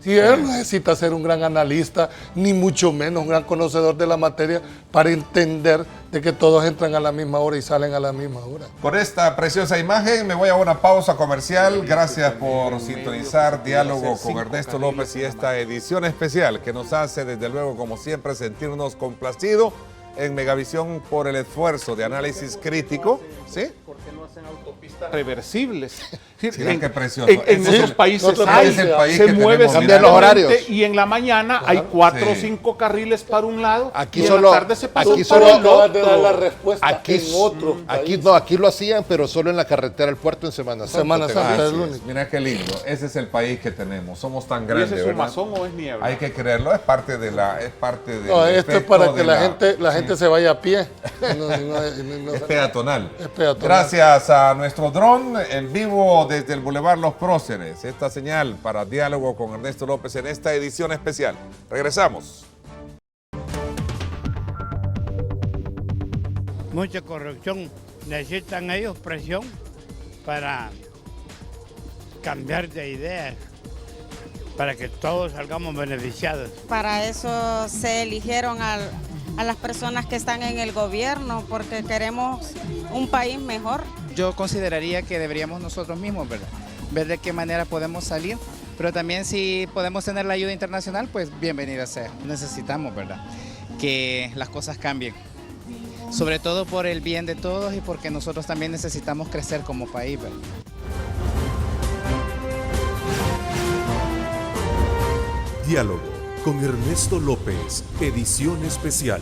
[SPEAKER 5] Si él no necesita ser un gran analista, ni mucho menos un gran conocedor de la materia para entender de que todos entran a la misma hora y salen a la misma hora.
[SPEAKER 7] Con esta preciosa imagen me voy a una pausa comercial. Gracias por sintonizar Diálogo con Ernesto López y esta edición especial que nos hace desde luego como siempre sentirnos complacidos en Megavisión por el esfuerzo de análisis crítico. ¿Sí?
[SPEAKER 3] ¿Por qué no hacen autopistas reversibles?
[SPEAKER 7] Miren qué precioso.
[SPEAKER 3] En otros países se mueve,
[SPEAKER 6] cambian los horarios.
[SPEAKER 3] Y en la mañana hay 4 o 5 carriles para un lado.
[SPEAKER 6] Aquí
[SPEAKER 3] y
[SPEAKER 6] solo,
[SPEAKER 3] en la tarde se pasa
[SPEAKER 6] aquí
[SPEAKER 3] para
[SPEAKER 6] solo
[SPEAKER 3] el otro.
[SPEAKER 5] De dar la respuesta
[SPEAKER 6] aquí lo hacían, pero solo en la carretera al puerto en Semana Santa.
[SPEAKER 5] Semana Santa es el único.
[SPEAKER 7] Mira qué lindo. Ese es el país que tenemos. Somos tan
[SPEAKER 3] ¿Y
[SPEAKER 7] grandes,
[SPEAKER 3] ese es
[SPEAKER 7] ¿verdad?
[SPEAKER 3] humazón o es niebla?
[SPEAKER 7] Hay que creerlo. Es parte de la... Es parte del
[SPEAKER 5] No, esto es
[SPEAKER 7] efecto
[SPEAKER 5] para que
[SPEAKER 7] de
[SPEAKER 5] la gente se vaya a pie.
[SPEAKER 7] Es peatonal.
[SPEAKER 5] Es peatonal.
[SPEAKER 7] Gracias a nuestro dron en vivo desde el Boulevard Los Próceres. Esta señal para Diálogo con Ernesto López en esta edición especial. Regresamos.
[SPEAKER 11] Mucha corrupción. Necesitan ellos presión para cambiar de ideas, para que todos salgamos beneficiados.
[SPEAKER 12] Para eso se eligieron a las personas que están en el gobierno, porque queremos un país mejor.
[SPEAKER 13] Yo consideraría que deberíamos nosotros mismos, ¿verdad?, ver de qué manera podemos salir, pero también si podemos tener la ayuda internacional, pues bienvenida sea. Necesitamos, ¿verdad?, que las cosas cambien, sobre todo por el bien de todos y porque nosotros también necesitamos crecer como país, ¿verdad?
[SPEAKER 1] Diálogo con Ernesto López, edición especial.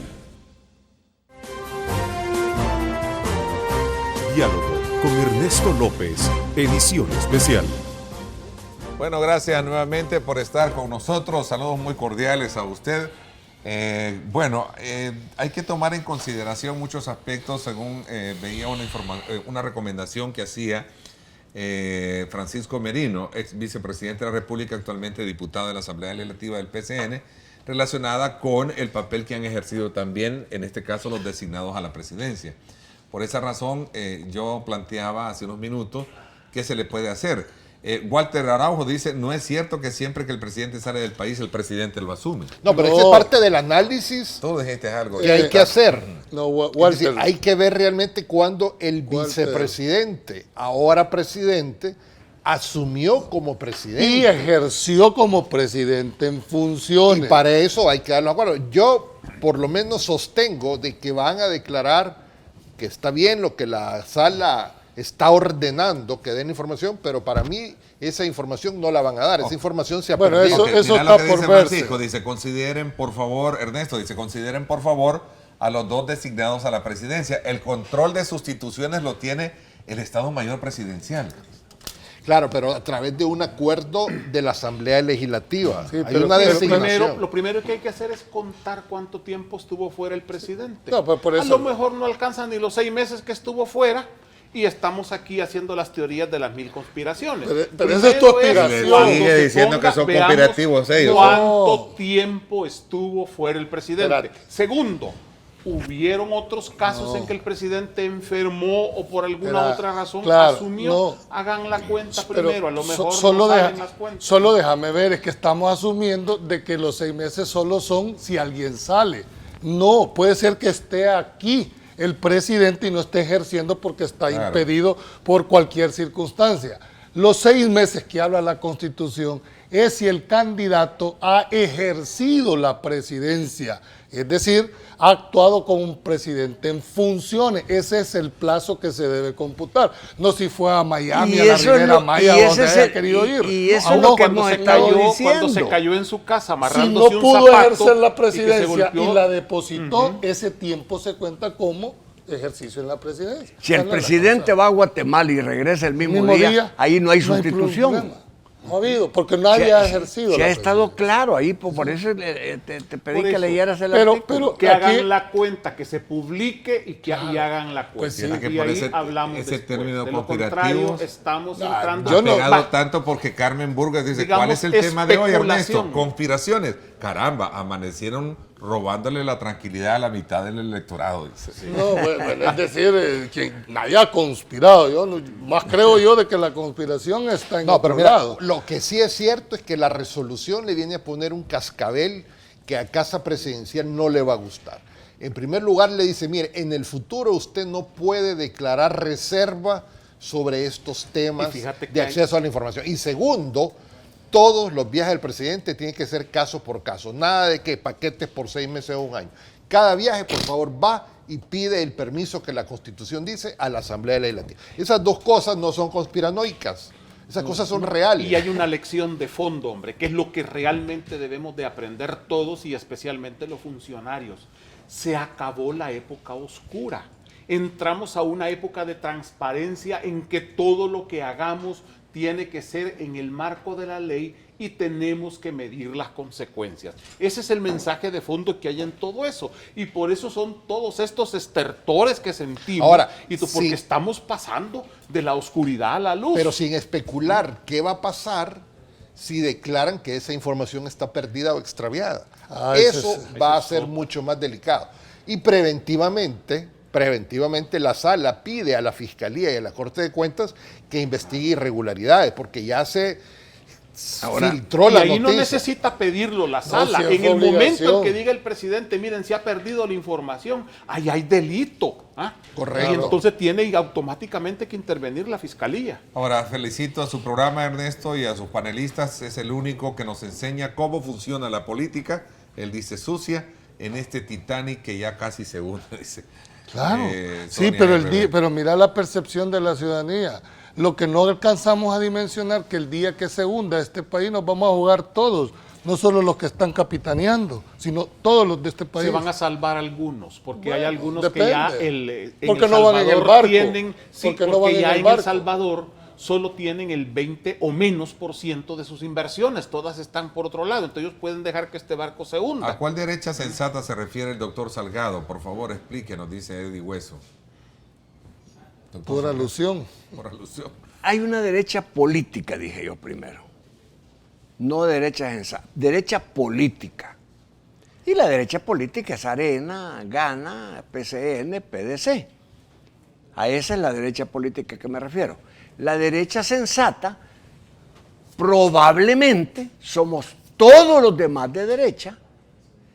[SPEAKER 1] Diálogo con Ernesto López, edición especial.
[SPEAKER 7] Bueno, gracias nuevamente por estar con nosotros. Saludos muy cordiales a usted. Hay que tomar en consideración muchos aspectos según veía una recomendación que hacía Francisco Merino, ex vicepresidente de la República, actualmente diputado de la Asamblea Legislativa del PCN, relacionada con el papel que han ejercido también, en este caso, los designados a la presidencia. Por esa razón, yo planteaba hace unos minutos qué se le puede hacer. Walter Araujo dice, no es cierto que siempre que el presidente sale del país, el presidente lo asume.
[SPEAKER 6] No, pero esa es parte del análisis
[SPEAKER 7] Tú dijiste algo
[SPEAKER 6] que hay que hacer.
[SPEAKER 5] No, Walter.
[SPEAKER 6] Es decir, hay que ver realmente cuando el vicepresidente, ahora presidente, asumió como presidente.
[SPEAKER 5] Y ejerció como presidente en funciones.
[SPEAKER 6] Y para eso hay que darlo acuerdo. Yo por lo menos sostengo de que van a declarar que está bien lo que la sala está ordenando, que den información, pero para mí esa información no la van a dar. Esa información se ha perdido.
[SPEAKER 5] Eso
[SPEAKER 7] mira
[SPEAKER 5] está
[SPEAKER 7] lo que
[SPEAKER 5] por
[SPEAKER 7] dice
[SPEAKER 5] verse.
[SPEAKER 7] Francisco, dice, consideren por favor, Ernesto, dice, consideren por favor a los dos designados a la presidencia. El control de sustituciones lo tiene el Estado Mayor Presidencial.
[SPEAKER 6] Claro, pero a través de un acuerdo de la Asamblea Legislativa.
[SPEAKER 5] Sí,
[SPEAKER 6] hay
[SPEAKER 5] pero-
[SPEAKER 6] una
[SPEAKER 5] pero
[SPEAKER 6] designación.
[SPEAKER 3] Lo primero que hay que hacer es contar cuánto tiempo estuvo fuera el presidente.
[SPEAKER 5] No, pues por
[SPEAKER 3] A
[SPEAKER 5] eso-
[SPEAKER 3] lo mejor no alcanzan ni los 6 meses que estuvo fuera y estamos aquí haciendo las teorías de las 1000 conspiraciones.
[SPEAKER 5] Pero esa es tu
[SPEAKER 3] Primero
[SPEAKER 5] aspiración.
[SPEAKER 3] cuando
[SPEAKER 7] Sigue
[SPEAKER 3] se
[SPEAKER 7] diciendo que son
[SPEAKER 3] veamos
[SPEAKER 7] conspirativos ellos.
[SPEAKER 3] ¿Cuánto tiempo estuvo fuera el presidente?
[SPEAKER 5] Espérate.
[SPEAKER 3] Segundo, ¿Hubieron otros casos en que el presidente enfermó o por alguna otra razón
[SPEAKER 5] claro,
[SPEAKER 3] asumió?
[SPEAKER 5] no.
[SPEAKER 3] Hagan la cuenta
[SPEAKER 5] Pero
[SPEAKER 3] primero, a lo mejor
[SPEAKER 5] solo,
[SPEAKER 3] no salen las cuentas.
[SPEAKER 5] solo déjame ver, es que estamos asumiendo de que los 6 meses solo son si alguien sale. No, puede ser que esté aquí el presidente y no esté ejerciendo porque está impedido por cualquier circunstancia. Los 6 meses que habla la Constitución es si el candidato ha ejercido la presidencia, es decir, ha actuado como un presidente en funciones. Ese es el plazo que se debe computar. No si fue a Miami, a la Riviera Maya, donde haya querido ir.
[SPEAKER 4] Y eso es lo que hemos estado diciendo.
[SPEAKER 3] Cuando se cayó en su casa
[SPEAKER 5] Si
[SPEAKER 3] amarrándose
[SPEAKER 5] no
[SPEAKER 3] un
[SPEAKER 5] pudo
[SPEAKER 3] zapato
[SPEAKER 5] ejercer la
[SPEAKER 3] y que se
[SPEAKER 5] presidencia y
[SPEAKER 3] golpeó.
[SPEAKER 5] la depositó, ese tiempo se cuenta como ejercicio en la presidencia.
[SPEAKER 4] Si el presidente va a Guatemala y regresa el mismo día, ahí no hay sustitución.
[SPEAKER 5] problema. No ha habido, porque nadie ha ejercido.
[SPEAKER 4] Se
[SPEAKER 5] la
[SPEAKER 4] ha estado
[SPEAKER 5] presidencia.
[SPEAKER 4] claro ahí, por eso te pedí
[SPEAKER 3] Por
[SPEAKER 4] que
[SPEAKER 3] eso.
[SPEAKER 4] leyeras el
[SPEAKER 5] Pero
[SPEAKER 4] artículo.
[SPEAKER 3] Que
[SPEAKER 5] aquí-
[SPEAKER 3] hagan la cuenta, que se publique y que y hagan la cuenta.
[SPEAKER 5] Pues sí.
[SPEAKER 7] Fíjate que
[SPEAKER 3] y
[SPEAKER 7] por
[SPEAKER 3] ahí
[SPEAKER 7] ese
[SPEAKER 3] hablamos
[SPEAKER 7] ese
[SPEAKER 3] después.
[SPEAKER 7] término
[SPEAKER 3] De lo
[SPEAKER 7] conspirativo
[SPEAKER 3] contrario, estamos entrando...
[SPEAKER 5] yo
[SPEAKER 7] ha
[SPEAKER 5] no-
[SPEAKER 7] pegado tanto porque Carmen Burgas dice,
[SPEAKER 3] Digamos,
[SPEAKER 7] ¿cuál es el tema de hoy, Ernesto?
[SPEAKER 3] especulación.
[SPEAKER 7] Conspiraciones. Caramba, amanecieron robándole la tranquilidad a la mitad del electorado, dice.
[SPEAKER 5] No, bueno, es decir, que nadie ha conspirado. Más creo yo de que la conspiración está en
[SPEAKER 6] No, pero
[SPEAKER 5] otro
[SPEAKER 6] mira,
[SPEAKER 5] lado.
[SPEAKER 6] lo que sí es cierto es que la resolución le viene a poner un cascabel que a Casa Presidencial no le va a gustar. En primer lugar, le dice, mire, en el futuro usted no puede declarar reserva sobre estos temas
[SPEAKER 3] Y fíjate que
[SPEAKER 6] de acceso a la información. Y segundo, todos los viajes del presidente tienen que ser caso por caso. Nada de que paquetes por 6 meses o un año. Cada viaje, por favor, va y pide el permiso que la Constitución dice a la Asamblea Legislativa. Esas dos cosas no son conspiranoicas. Esas cosas son reales.
[SPEAKER 3] Y hay una lección de fondo, hombre, que es lo que realmente debemos de aprender todos y especialmente los funcionarios. Se acabó la época oscura. Entramos a una época de transparencia en que todo lo que hagamos tiene que ser en el marco de la ley y tenemos que medir las consecuencias. Ese es el mensaje de fondo que hay en todo eso. Y por eso son todos estos estertores que sentimos.
[SPEAKER 6] Ahora,
[SPEAKER 3] porque
[SPEAKER 6] sí.
[SPEAKER 3] estamos pasando de la oscuridad a la luz.
[SPEAKER 6] Pero sin especular qué va a pasar si declaran que esa información está perdida o extraviada. Eso va a ser mucho más delicado. Y preventivamente la sala pide a la Fiscalía y a la Corte de Cuentas que investigue irregularidades, porque ya se filtró
[SPEAKER 3] y
[SPEAKER 6] la
[SPEAKER 3] ahí
[SPEAKER 6] noticia.
[SPEAKER 3] no necesita pedirlo la sala.
[SPEAKER 5] si es
[SPEAKER 3] En el momento en
[SPEAKER 5] obligación.
[SPEAKER 3] que diga el presidente, miren, se ha perdido la información, ahí hay delito. ¿Ah?
[SPEAKER 6] Correcto.
[SPEAKER 3] Y entonces tiene automáticamente que intervenir la Fiscalía.
[SPEAKER 7] Ahora, felicito a su programa, Ernesto, y a sus panelistas. Es el único que nos enseña cómo funciona la política. Él dice sucia en este Titanic que ya casi se hunde, dice.
[SPEAKER 5] Claro, sí,
[SPEAKER 7] Sonia
[SPEAKER 5] pero,
[SPEAKER 7] Herrera.
[SPEAKER 5] pero mira la percepción de la ciudadanía. Lo que no alcanzamos a dimensionar que el día que se hunda este país nos vamos a jugar todos, no solo los que están capitaneando, sino todos los de este país.
[SPEAKER 3] Se van a salvar algunos, porque hay
[SPEAKER 5] Bueno,
[SPEAKER 3] algunos
[SPEAKER 5] depende.
[SPEAKER 3] que ya en
[SPEAKER 5] Porque
[SPEAKER 3] El
[SPEAKER 5] no van en el
[SPEAKER 3] Salvador
[SPEAKER 5] barco.
[SPEAKER 3] tienen, sí,
[SPEAKER 5] Porque no
[SPEAKER 3] porque
[SPEAKER 5] van en
[SPEAKER 3] ya
[SPEAKER 5] el
[SPEAKER 3] en
[SPEAKER 5] barco.
[SPEAKER 3] El Salvador solo tienen el 20 o menos % de sus inversiones, todas están por otro lado, entonces ellos pueden dejar que este barco se hunda.
[SPEAKER 7] ¿A cuál derecha sensata se refiere el doctor Salgado? Por favor, explíquenos, dice Eddie Hueso. Doctor
[SPEAKER 5] Por
[SPEAKER 7] Salgado.
[SPEAKER 5] alusión.
[SPEAKER 7] Por alusión.
[SPEAKER 4] Hay una derecha política, dije yo primero. No derecha sensata, derecha política. Y la derecha política es Arena, Gana, PCN, PDC. A esa es la derecha política que me refiero. La derecha sensata, probablemente somos todos los demás de derecha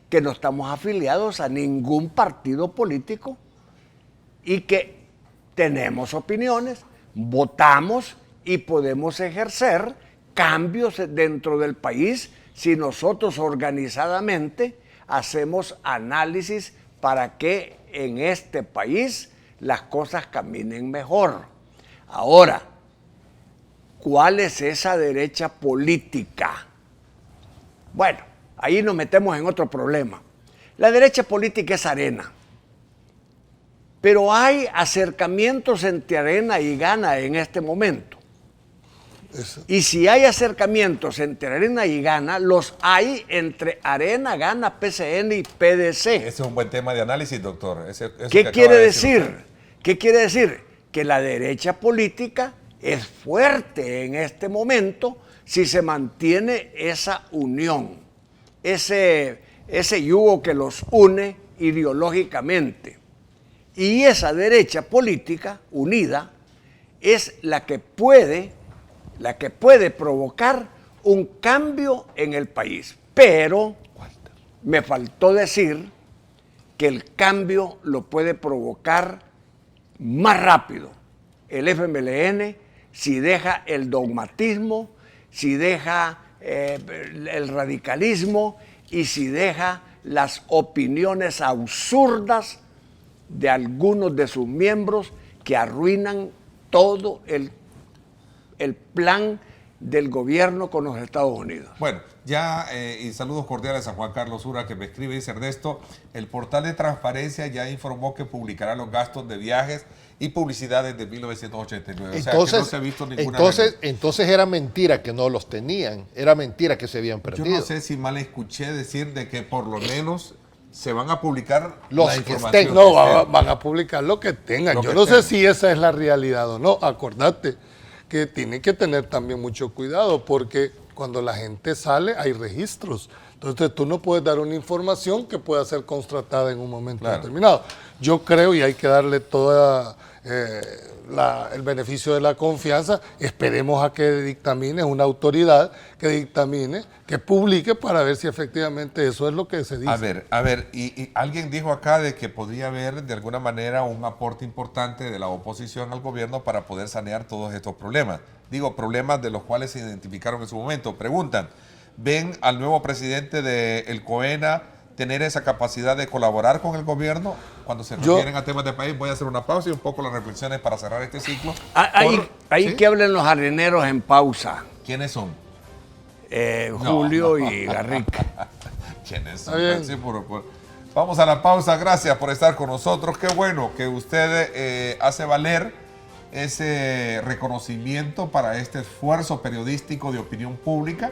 [SPEAKER 4] que no estamos afiliados a ningún partido político y que tenemos opiniones, votamos y podemos ejercer cambios dentro del país si nosotros organizadamente hacemos análisis para que en este país las cosas caminen mejor. Ahora, ¿cuál es esa derecha política? Bueno, ahí nos metemos en otro problema. La derecha política es Arena. Pero hay acercamientos entre Arena y Gana en este momento. Y si hay acercamientos entre Arena y Gana, los hay entre Arena, Gana, PCN y PDC.
[SPEAKER 7] Ese es un buen tema de análisis, doctor.
[SPEAKER 4] ¿Qué quiere decir? ¿Qué quiere decir? Que la derecha política es fuerte en este momento si se mantiene esa unión, ese yugo que los une ideológicamente. Y esa derecha política unida es la que puede provocar un cambio en el país. Pero me faltó decir que el cambio lo puede provocar más rápido el FMLN si deja el dogmatismo, si deja el radicalismo y si deja las opiniones absurdas de algunos de sus miembros que arruinan todo el plan del gobierno con los Estados Unidos.
[SPEAKER 7] Bueno, ya, y saludos cordiales a Juan Carlos Ura, que me escribe, dice: Ernesto, el portal de transparencia ya informó que publicará los gastos de viajes y publicidad desde 1989.
[SPEAKER 6] Entonces,
[SPEAKER 7] o sea, que no se ha visto ninguna
[SPEAKER 6] entonces era mentira que no los tenían, era mentira que se habían perdido.
[SPEAKER 7] Yo no sé si mal escuché decir de que por lo menos se van a publicar
[SPEAKER 6] los
[SPEAKER 7] la
[SPEAKER 6] que
[SPEAKER 7] información.
[SPEAKER 6] estén.
[SPEAKER 5] No, van a publicar lo que tengan. Yo no sé si esa es la realidad o no. Acordate que tiene que tener también mucho cuidado, porque cuando la gente sale hay registros. Entonces tú no puedes dar una información que pueda ser constatada en un momento determinado. Yo creo, y hay que darle todo el beneficio de la confianza, esperemos a que dictamine una autoridad, que dictamine, que publique para ver si efectivamente eso es lo que se dice.
[SPEAKER 7] A ver, y alguien dijo acá de que podría haber de alguna manera un aporte importante de la oposición al gobierno para poder sanear todos estos problemas. Digo, problemas de los cuales se identificaron en su momento. Preguntan, ¿ven al nuevo presidente del COENA tener esa capacidad de colaborar con el gobierno cuando se refieren a temas de país? Voy a hacer una pausa y un poco las reflexiones para cerrar este ciclo.
[SPEAKER 4] Ahí que hablen los areneros en pausa.
[SPEAKER 7] ¿Quiénes son?
[SPEAKER 4] Julio y Garrica.
[SPEAKER 7] ¿Quiénes son? Sí, vamos a la pausa. Gracias por estar con nosotros. Qué bueno que usted hace valer ese reconocimiento para este esfuerzo periodístico de opinión pública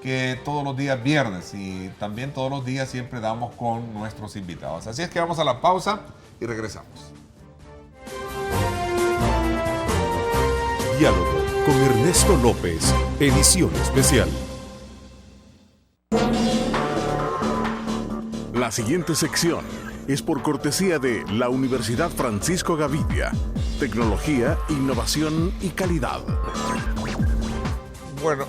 [SPEAKER 7] que todos los días viernes y también todos los días siempre damos con nuestros invitados. Así es que vamos a la pausa y regresamos.
[SPEAKER 1] Diálogo con Ernesto López, edición especial. La siguiente sección es por cortesía de la Universidad Francisco Gavidia. Tecnología, innovación y calidad.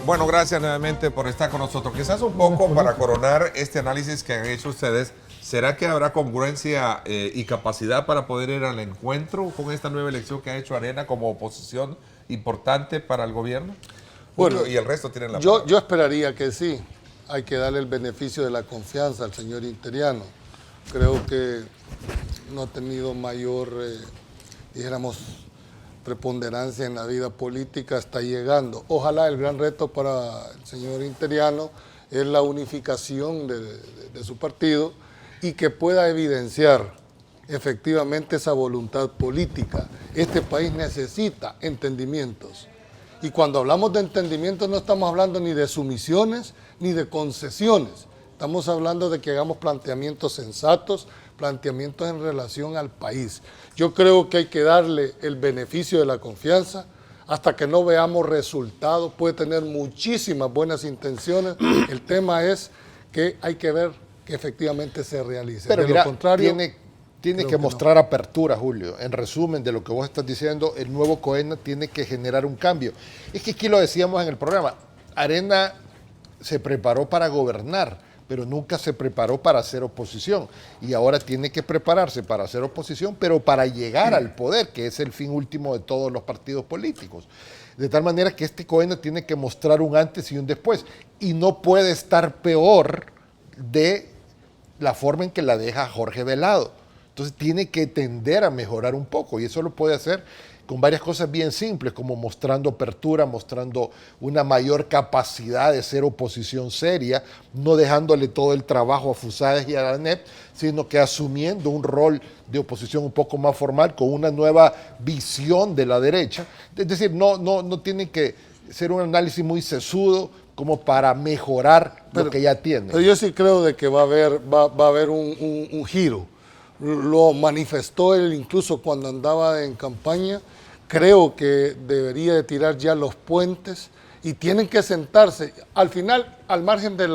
[SPEAKER 7] Bueno, gracias nuevamente por estar con nosotros. Quizás un poco para coronar este análisis que han hecho ustedes, ¿será que habrá congruencia y capacidad para poder ir al encuentro con esta nueva elección que ha hecho Arena como oposición importante para el gobierno?
[SPEAKER 5] Bueno,
[SPEAKER 7] y el resto tienen la
[SPEAKER 5] yo esperaría que sí. Hay que darle el beneficio de la confianza al señor Interiano. Creo que no ha tenido mayor, dijéramos, preponderancia en la vida política, está llegando. Ojalá el gran reto para el señor Interiano es la unificación de su partido y que pueda evidenciar efectivamente esa voluntad política. Este país necesita entendimientos. Y cuando hablamos de entendimientos no estamos hablando ni de sumisiones ni de concesiones. Estamos hablando de que hagamos planteamientos sensatos, planteamientos en relación al país. Yo creo que hay que darle el beneficio de la confianza hasta que no veamos resultados. Puede tener muchísimas buenas intenciones. El tema es que hay que ver que efectivamente se realice.
[SPEAKER 6] Pero
[SPEAKER 5] de
[SPEAKER 6] mira,
[SPEAKER 5] lo contrario,
[SPEAKER 6] tiene que mostrar apertura, Julio. En resumen de lo que vos estás diciendo, el nuevo COENA tiene que generar un cambio. Es que aquí lo decíamos en el programa, Arena se preparó para gobernar, pero nunca se preparó para hacer oposición. Y ahora tiene que prepararse para hacer oposición, pero para llegar al poder, que es el fin último de todos los partidos políticos. De tal manera que este COENA tiene que mostrar un antes y un después. Y no puede estar peor de la forma en que la deja Jorge Velado. Entonces tiene que tender a mejorar un poco, y eso lo puede hacer con varias cosas bien simples, como mostrando apertura, mostrando una mayor capacidad de ser oposición seria, no dejándole todo el trabajo a Fusades y a la ANEP, sino que asumiendo un rol de oposición un poco más formal, con una nueva visión de la derecha. Es decir, no tiene que ser un análisis muy sesudo como para mejorar lo que ya tiene.
[SPEAKER 5] Pero yo sí creo de que va a haber un giro. Lo manifestó él incluso cuando andaba en campaña. Creo que debería de tirar ya los puentes y tienen que sentarse. Al final, al margen de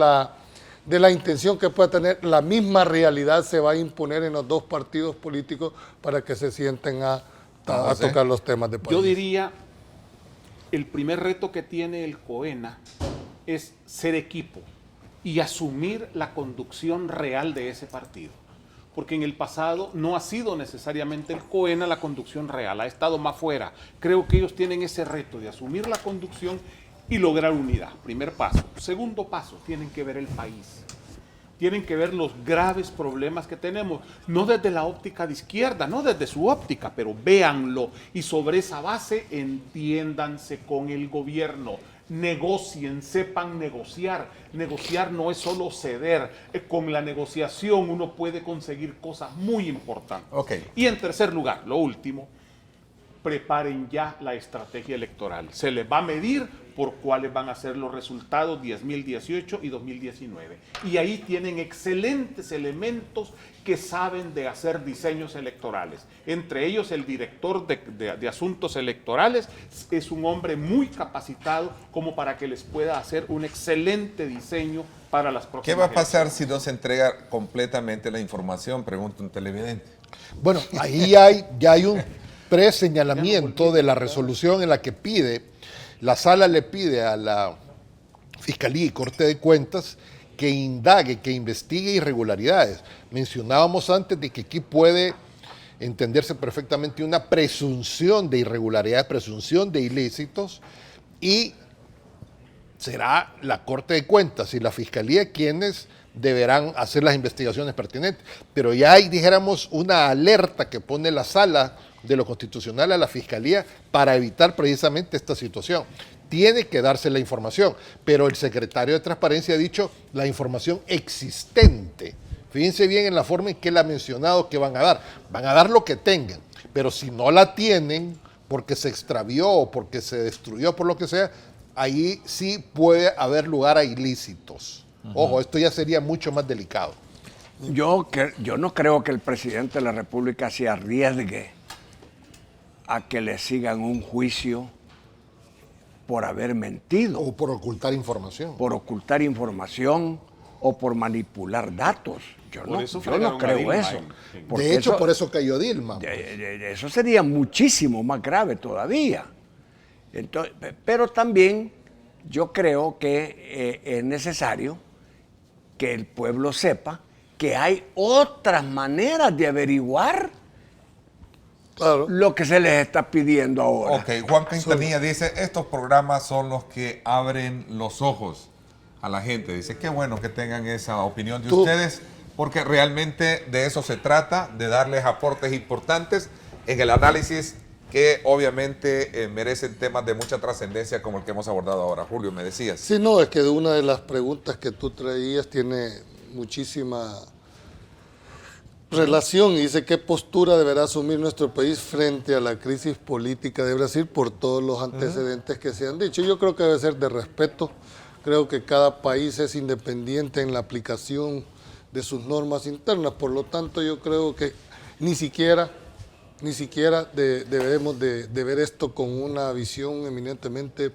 [SPEAKER 5] de la intención que pueda tener, la misma realidad se va a imponer en los dos partidos políticos para que se sienten a tocar los temas de país.
[SPEAKER 3] Yo diría, el primer reto que tiene el COENA es ser equipo y asumir la conducción real de ese partido. Porque en el pasado no ha sido necesariamente el COENA la conducción real, ha estado más fuera. Creo que ellos tienen ese reto de asumir la conducción y lograr unidad. Primer paso. Segundo paso, tienen que ver el país. Tienen que ver los graves problemas que tenemos, no desde la óptica de izquierda, no desde su óptica, pero véanlo y sobre esa base entiéndanse con el gobierno. Negocien, sepan negociar. Negociar no es solo ceder. Con la negociación uno puede conseguir cosas muy importantes.
[SPEAKER 2] Okay.
[SPEAKER 3] Y en tercer lugar, lo último, preparen ya la estrategia electoral. Se les va a medir por cuáles van a ser los resultados 2018 y 2019. Y ahí tienen excelentes elementos que saben de hacer diseños electorales. Entre ellos el director de asuntos electorales es un hombre muy capacitado como para que les pueda hacer un excelente diseño para las próximas
[SPEAKER 2] ¿Qué va a pasar si no se entrega completamente la información? Pregunta un televidente.
[SPEAKER 6] Bueno, ahí ya hay un preseñalamiento de la resolución en la que la sala le pide a la Fiscalía y Corte de Cuentas que indague, que investigue irregularidades. Mencionábamos antes de que aquí puede entenderse perfectamente una presunción de irregularidades, presunción de ilícitos, y será la Corte de Cuentas y la Fiscalía quienes deberán hacer las investigaciones pertinentes. Pero ya hay, dijéramos, una alerta que pone la Sala de lo Constitucional a la Fiscalía para evitar precisamente esta situación. Tiene que darse la información, pero el secretario de Transparencia ha dicho la información existente. Fíjense bien en la forma en que él ha mencionado que van a dar. Van a dar lo que tengan, pero si no la tienen porque se extravió o porque se destruyó por lo que sea, ahí sí puede haber lugar a ilícitos. Ojo, esto ya sería mucho más delicado.
[SPEAKER 4] Yo no creo que el presidente de la República se arriesgue a que le sigan un juicio por haber mentido.
[SPEAKER 6] O por ocultar información.
[SPEAKER 4] Por ocultar información o por manipular datos. Yo no creo eso.
[SPEAKER 6] De hecho, por eso cayó Dilma.
[SPEAKER 4] Eso sería muchísimo más grave todavía. Entonces, pero también yo creo que es necesario que el pueblo sepa que hay otras maneras de averiguar lo que se les está pidiendo ahora.
[SPEAKER 2] Ok, Juan Quintanilla dice, estos programas son los que abren los ojos a la gente. Dice, qué bueno que tengan esa opinión de ustedes, porque realmente de eso se trata, de darles aportes importantes en el análisis que obviamente merecen temas de mucha trascendencia como el que hemos abordado ahora. Julio, me decías.
[SPEAKER 5] Sí, no, es que una de las preguntas que tú traías tiene muchísima relación y dice qué postura deberá asumir nuestro país frente a la crisis política de Brasil por todos los antecedentes que se han dicho. Yo creo que debe ser de respeto, creo que cada país es independiente en la aplicación de sus normas internas, por lo tanto yo creo que ni siquiera debemos de ver esto con una visión eminentemente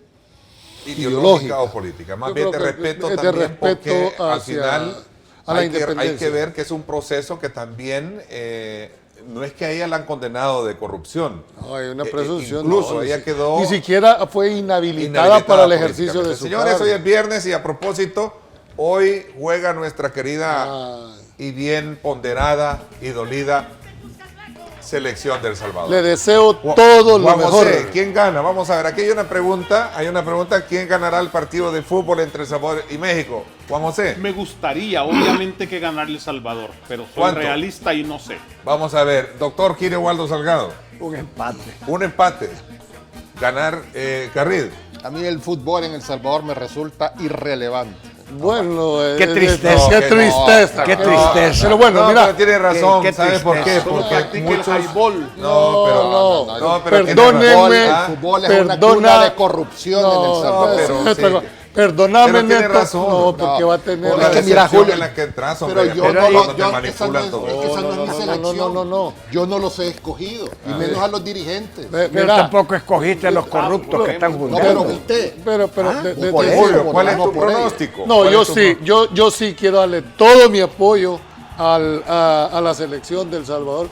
[SPEAKER 2] ideológica o política, más bien de respeto también, porque al final hay que ver que es un proceso que también no es que a ella la han condenado de corrupción.
[SPEAKER 5] No, hay una presunción.
[SPEAKER 2] Incluso ella quedó...
[SPEAKER 5] Ni siquiera fue inhabilitada para el ejercicio de su
[SPEAKER 2] Señores,
[SPEAKER 5] cargo.
[SPEAKER 2] hoy es viernes y a propósito, hoy juega nuestra querida y bien ponderada y dolida selección de El Salvador.
[SPEAKER 5] Le deseo todo lo mejor.
[SPEAKER 2] José, ¿quién gana? Vamos a ver, aquí hay una pregunta, ¿quién ganará el partido de fútbol entre El Salvador y México? Juan José.
[SPEAKER 3] Me gustaría, obviamente, que ganara El Salvador, pero soy realista y no sé.
[SPEAKER 2] Vamos a ver, doctor Kire Waldo Salgado.
[SPEAKER 4] Un empate.
[SPEAKER 2] Un empate. Ganar Carril.
[SPEAKER 6] A mí el fútbol en El Salvador me resulta irrelevante.
[SPEAKER 5] Bueno,
[SPEAKER 4] qué tristeza.
[SPEAKER 5] Qué tristeza.
[SPEAKER 4] Qué tristeza.
[SPEAKER 5] Pero bueno, mira.
[SPEAKER 2] Pero tiene razón, ¿sabes por qué? Porque muchos... Perdónenme.
[SPEAKER 6] El fútbol es una cuna de corrupción en El Salvador.
[SPEAKER 5] Perdóname,
[SPEAKER 7] Pero tiene
[SPEAKER 5] Neto.
[SPEAKER 7] razón.
[SPEAKER 5] No, porque va a tener...
[SPEAKER 7] Por la
[SPEAKER 6] que mira,
[SPEAKER 7] decepción
[SPEAKER 6] Julio,
[SPEAKER 7] en la que entras,
[SPEAKER 6] pero
[SPEAKER 7] hombre,
[SPEAKER 6] yo
[SPEAKER 7] ya
[SPEAKER 6] no
[SPEAKER 7] cuando
[SPEAKER 6] lo-
[SPEAKER 7] te
[SPEAKER 6] yo- esa no
[SPEAKER 7] manipulan
[SPEAKER 6] es-
[SPEAKER 7] todo.
[SPEAKER 6] es que esa no es mi selección.
[SPEAKER 5] no.
[SPEAKER 6] Yo no los he escogido, y menos a los dirigentes.
[SPEAKER 4] Pero
[SPEAKER 5] Mira,
[SPEAKER 4] tampoco escogiste a los corruptos que están
[SPEAKER 6] No,
[SPEAKER 4] juzgando.
[SPEAKER 6] pero usted.
[SPEAKER 5] pero
[SPEAKER 6] por eso,
[SPEAKER 7] Julio, ¿cuál es
[SPEAKER 6] no
[SPEAKER 7] tu
[SPEAKER 6] por ello.
[SPEAKER 7] pronóstico?
[SPEAKER 5] no,
[SPEAKER 7] ¿Cuál
[SPEAKER 5] yo
[SPEAKER 7] es tu
[SPEAKER 5] sí, yo sí quiero darle todo mi apoyo a la selección de El Salvador.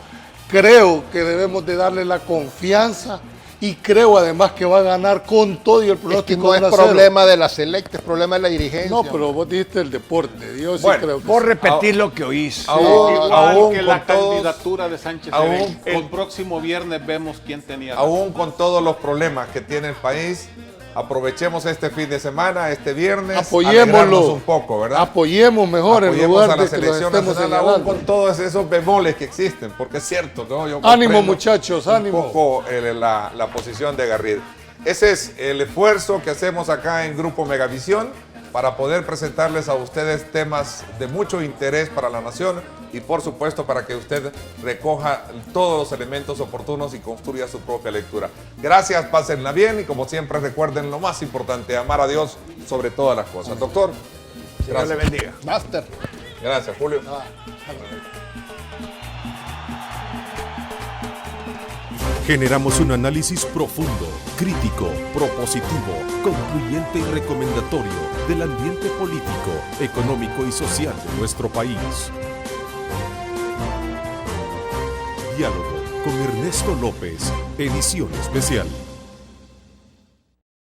[SPEAKER 5] Creo que debemos de darle la confianza y creo además que va a ganar con todo y el
[SPEAKER 6] Es que
[SPEAKER 5] pronóstico
[SPEAKER 6] no es
[SPEAKER 5] 1-0.
[SPEAKER 6] problema de la selecta, es problema de la dirigencia.
[SPEAKER 5] No, pero vos dijiste el deporte. Yo sí
[SPEAKER 7] Bueno,
[SPEAKER 5] creo que
[SPEAKER 4] Vos
[SPEAKER 5] sí.
[SPEAKER 4] repetís lo que oís.
[SPEAKER 3] Igual que la
[SPEAKER 7] con todos-
[SPEAKER 3] candidatura de Sánchez
[SPEAKER 7] aún
[SPEAKER 3] Serén. El
[SPEAKER 7] con-
[SPEAKER 3] próximo viernes vemos quién tenía razón.
[SPEAKER 7] Aún con todos los problemas que tiene el país, aprovechemos este fin de semana, este viernes,
[SPEAKER 5] Apoyémoslo.
[SPEAKER 7] alegrarnos un poco, ¿verdad?
[SPEAKER 5] Apoyemos mejor en
[SPEAKER 7] Apoyemos
[SPEAKER 5] lugar
[SPEAKER 7] a la
[SPEAKER 5] de que lo
[SPEAKER 7] selección
[SPEAKER 5] estemos
[SPEAKER 7] nacional aún
[SPEAKER 5] señalando.
[SPEAKER 7] con todos esos bemoles que existen, porque es cierto, ¿no? Yo
[SPEAKER 5] Ánimo,
[SPEAKER 7] comprendo
[SPEAKER 5] muchachos, ánimo.
[SPEAKER 7] Un poco la posición de Garrido. Ese es el esfuerzo que hacemos acá en Grupo Megavisión para poder presentarles a ustedes temas de mucho interés para la nación y por supuesto para que usted recoja todos los elementos oportunos y construya su propia lectura. Gracias, pásenla bien y como siempre recuerden lo más importante, amar a Dios sobre todas las cosas. Doctor,
[SPEAKER 4] Dios le bendiga.
[SPEAKER 6] Master.
[SPEAKER 7] gracias, Julio.
[SPEAKER 1] Generamos un análisis profundo, crítico, propositivo, concluyente y recomendatorio del ambiente político, económico y social de nuestro país. Diálogo con Ernesto López, edición especial.